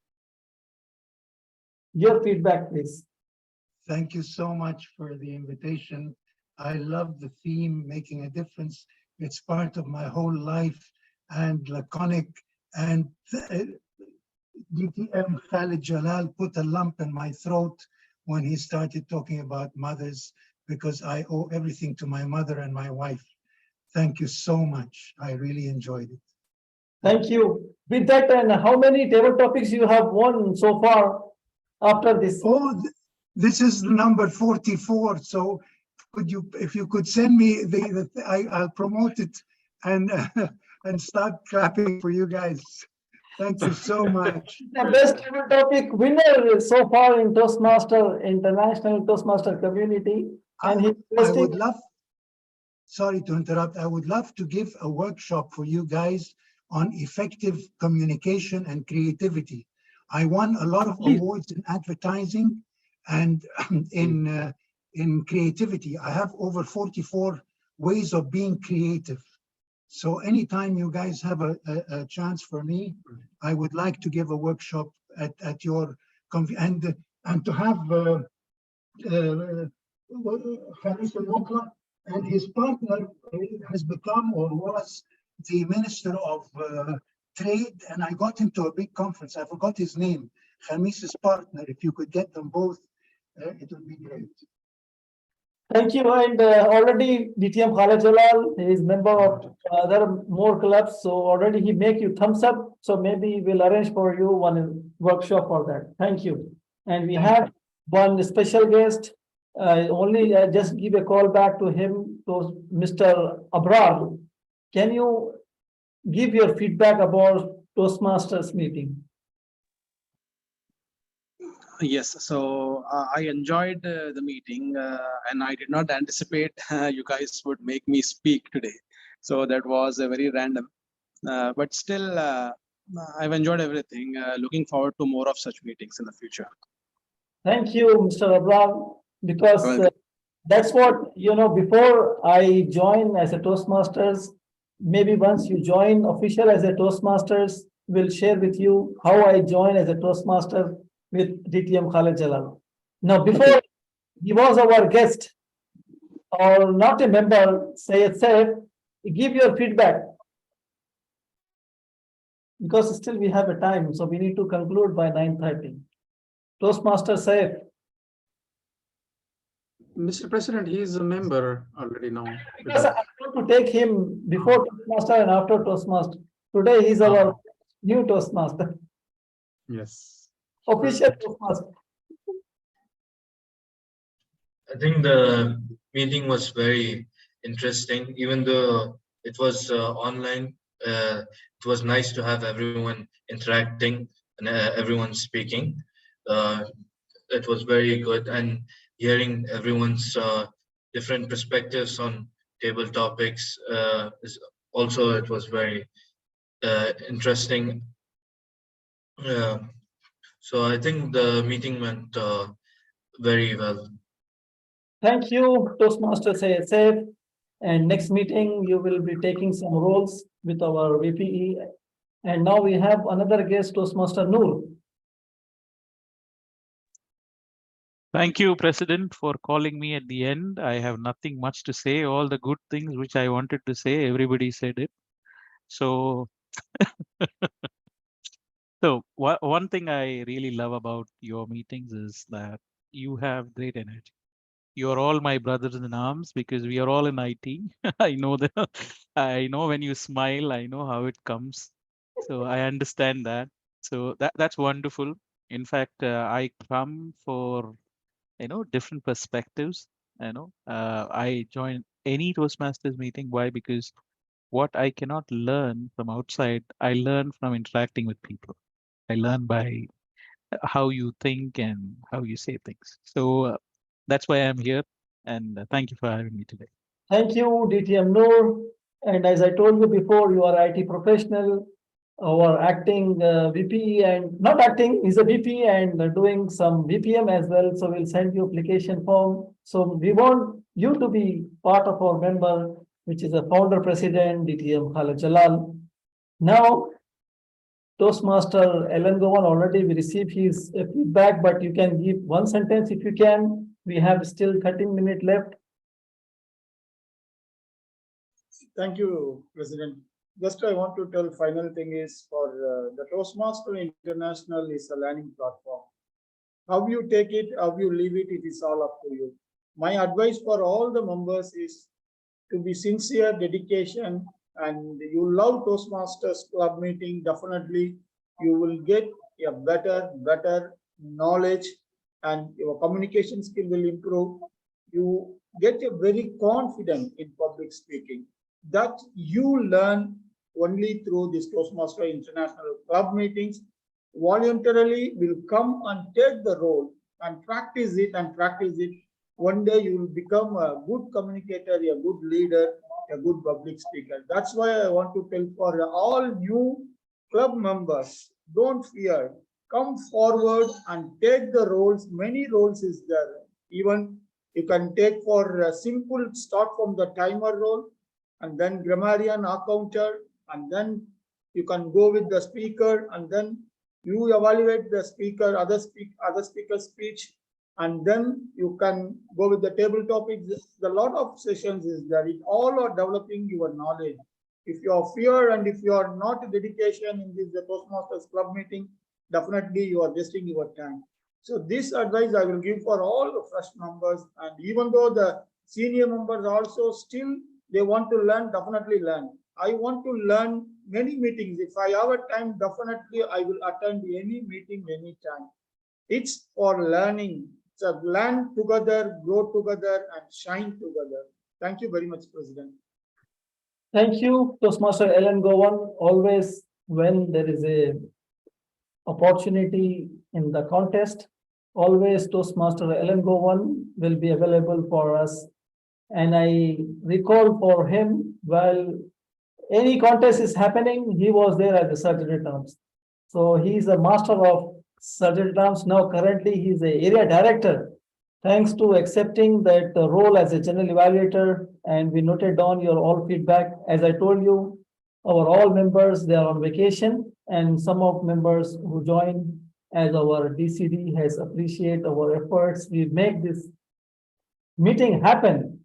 Your feedback, please. Thank you so much for the invitation. I love the theme, making a difference. It's part of my whole life, and laconic, and DTM Khaled Jalal put a lump in my throat when he started talking about mothers, because I owe everything to my mother and my wife. Thank you so much. I really enjoyed it. Thank you. With that, and how many table topics you have won so far after this? Oh, this is number 44. So if you could send me I'll promote it and and start clapping for you guys. Thank you so much. The best table topic winner so far in Toastmaster, International Toastmaster community. And he's I would love, sorry to interrupt, I would love to give a workshop for you guys on effective communication and creativity. I won a lot of awards in advertising and in creativity. I have over 44 ways of being creative. So anytime you guys have a chance for me, I would like to give a workshop at your and to have Khamis al-Mokla and his partner has become or was the Minister of Trade, and I got him to a big conference. I forgot his name. Khamis's partner. If you could get them both, it would be great. Thank you. And already DTM Khaled Jalal is member of other more clubs. So already he make you thumbs up. So maybe we'll arrange for you one workshop for that. Thank you. And we have one special guest. Only just give a call back to him, to Mr. Abrar. Can you give your feedback about Toastmasters meeting? Yes, so I enjoyed the meeting and I did not anticipate you guys would make me speak today. So that was a very random, but still I've enjoyed everything. Looking forward to more of such meetings in the future. Thank you, Mr. Abrar, because that's what, before I join as a Toastmasters, maybe once you join official as a Toastmasters, we'll share with you how I join as a Toastmaster with DTM Khaled Jalal. Now, before he was our guest or not a member, say give your feedback. Because still we have a time, so we need to conclude by 9:30. Toastmaster Saif. Mr. President, he is a member already now. Because I want to take him before Toastmaster and after Toastmaster. Today he's our new Toastmaster, Yes. official Toastmaster. I think the meeting was very interesting, even though it was online. It was nice to have everyone interacting and everyone speaking. It was very good, and hearing everyone's different perspectives on table topics also it was very interesting. So I think the meeting went very well. Thank you, Toastmaster Saif. And next meeting, you will be taking some roles with our VPE. And now we have another guest, Toastmaster Noor. Thank you, President, for calling me at the end. I have nothing much to say. All the good things which I wanted to say, everybody said it. So, so one thing I really love about your meetings is that you have great energy. You're all my brothers in arms because we are all in IT. I know that. I know when you smile, I know how it comes. So I understand that. So that's wonderful. In fact, I come for different perspectives. I join any Toastmasters meeting. Why? Because what I cannot learn from outside, I learn from interacting with people. I learn by how you think and how you say things. So that's why I'm here. And thank you for having me today. Thank you, DTM Noor. And as I told you before, you are IT professional, our acting VP and not acting, he's a VP and doing some VPM as well. So we'll send you application form. So we want you to be part of our member, which is a founder president, DTM Khalid Jalal. Now, Toastmaster Ellen Gowan already we received his feedback, but you can give one sentence if you can. We have still 13 minutes left. Thank you, President. Just I want to tell final thing is for the Toastmaster International is a learning platform. How you take it, how you leave it, it is all up to you. My advice for all the members is to be sincere, dedication, and you love Toastmasters club meeting, definitely you will get a better knowledge and your communication skill will improve. You get a very confident in public speaking. That you learn only through this Toastmaster International Club meetings. Voluntarily will come and take the role and practice it. One day you will become a good communicator, a good leader, a good public speaker. That's why I want to tell for all new club members, don't fear. Come forward and take the roles. Many roles is there. Even you can take for a simple start from the timer role, and then grammarian, accounter, and then you can go with the speaker, and then you evaluate the speaker, other speaker's speech, and then you can go with the table topics. The lot of sessions is there. It all are developing your knowledge. If you are fear and if you are not dedication in this the Toastmasters club meeting, definitely you are wasting your time. So this advice I will give for all the fresh members, and even though the senior members also still they want to learn, definitely learn. I want to learn many meetings. If I have a time, definitely I will attend any meeting anytime. It's for learning. So learn together, grow together, and shine together. Thank you very much, President. Thank you, Toastmaster Ellen Gowan. Always when there is a opportunity in the contest, always Toastmaster Ellen Gowan will be available for us. And I recall for him, while any contest is happening, he was there at the surgery terms. So he's a master of surgery terms. Now currently he's the area director. Thanks to accepting that role as a general evaluator, and we noted down your all feedback. As I told you, our all members, they are on vacation, and some of members who joined as our DCD has appreciated our efforts. We make this meeting happen.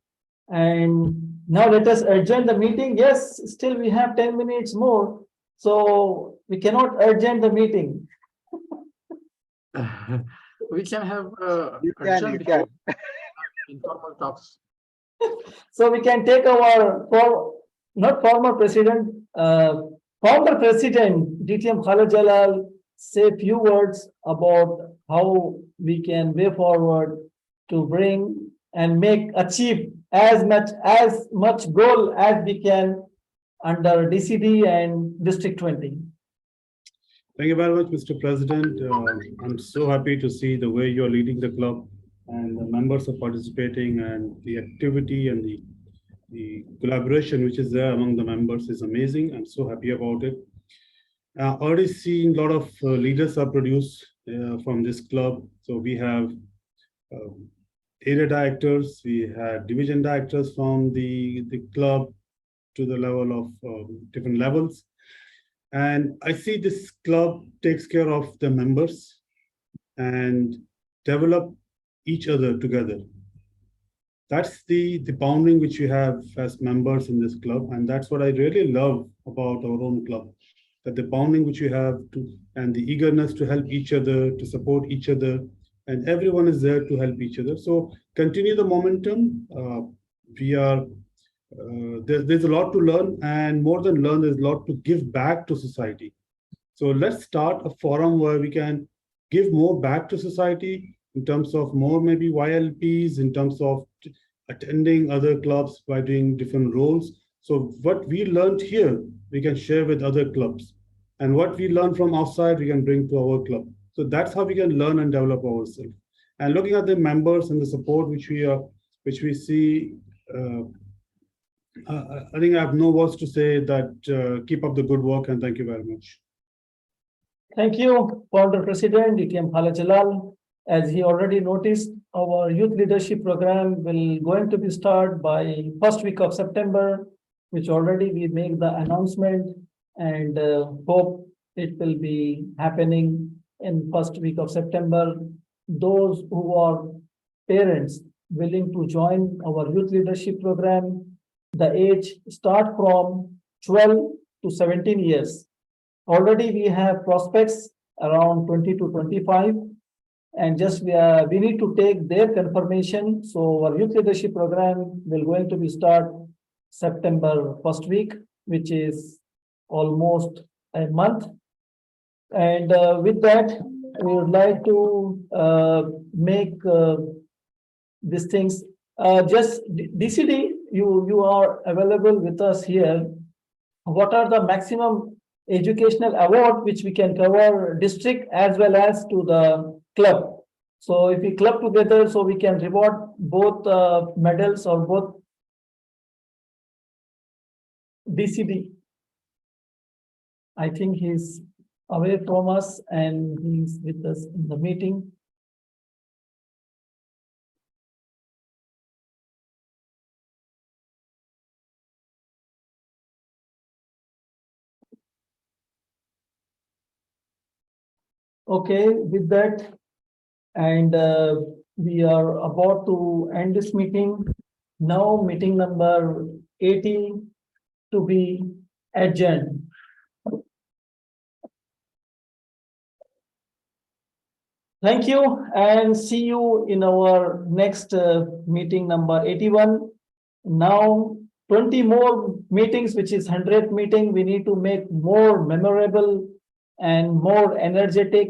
And now let us adjourn the meeting. Yes, still we have 10 minutes more. So we cannot adjourn the meeting. We can have You can. informal talks. So we can take our, not former president, former president, DTM Khalid Jalal, say a few words about how we can way forward to bring and achieve as much goal as we can under DCD and District 20. Thank you very much, Mr. President. I'm so happy to see the way you're leading the club and the members are participating, and the activity and the collaboration which is there among the members is amazing. I'm so happy about it. Already seen a lot of leaders are produced from this club. So we have area directors, we have division directors from the club to the level of different levels. And I see this club takes care of the members and develop each other together. That's the bonding which we have as members in this club. And that's what I really love about our own club, that the bonding which we have and the eagerness to help each other, to support each other, and everyone is there to help each other. So continue the momentum. There's a lot to learn, and more than learn, there's a lot to give back to society. So let's start a forum where we can give more back to society in terms of more maybe YLPs, in terms of attending other clubs by doing different roles. So what we learned here, we can share with other clubs. And what we learn from outside, we can bring to our club. So that's how we can learn and develop ourselves. And looking at the members and the support which we see, I think I have no words to say that keep up the good work, and thank you very much. Thank you, Founder President DTM Khalid Jalal. As he already noticed, our youth leadership program will going to be started by first week of September, which already we make the announcement, and hope it will be happening in first week of September. Those who are parents willing to join our youth leadership program, the age start from 12 to 17 years. Already we have prospects around 20 to 25, and just we need to take their confirmation. So our youth leadership program will going to be start September first week, which is almost a month. And with that, we would like to make these things. Just DCD, you are available with us here. What are the maximum educational award which we can cover district as well as to the club? So if we club together, so we can reward both medals or both DCD. I think he's away from us and he's with us in the meeting. Okay, with that, and we are about to end this meeting. Now meeting number 80 to be adjourned. Thank you, and see you in our next meeting number 81. Now 20 more meetings, which is 100th meeting. We need to make more memorable and more energetic.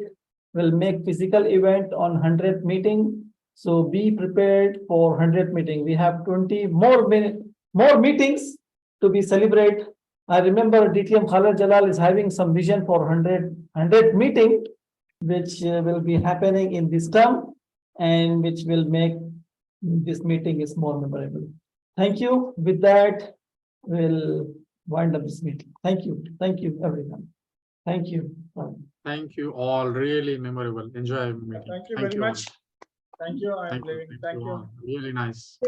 We'll make physical event on 100th meeting. So be prepared for 100th meeting. We have 20 more meetings to be celebrated. I remember DTM Khalid Jalal is having some vision for 100th meeting, which will be happening in this term and which will make this meeting is more memorable. Thank you. With that, we'll wind up this meeting. Thank you. Thank you, everyone. Thank you. Bye. Thank you all. Really memorable. Enjoy meeting. Thank you very much. Thank you. I am Thank you. leaving. Thank you. Really nice.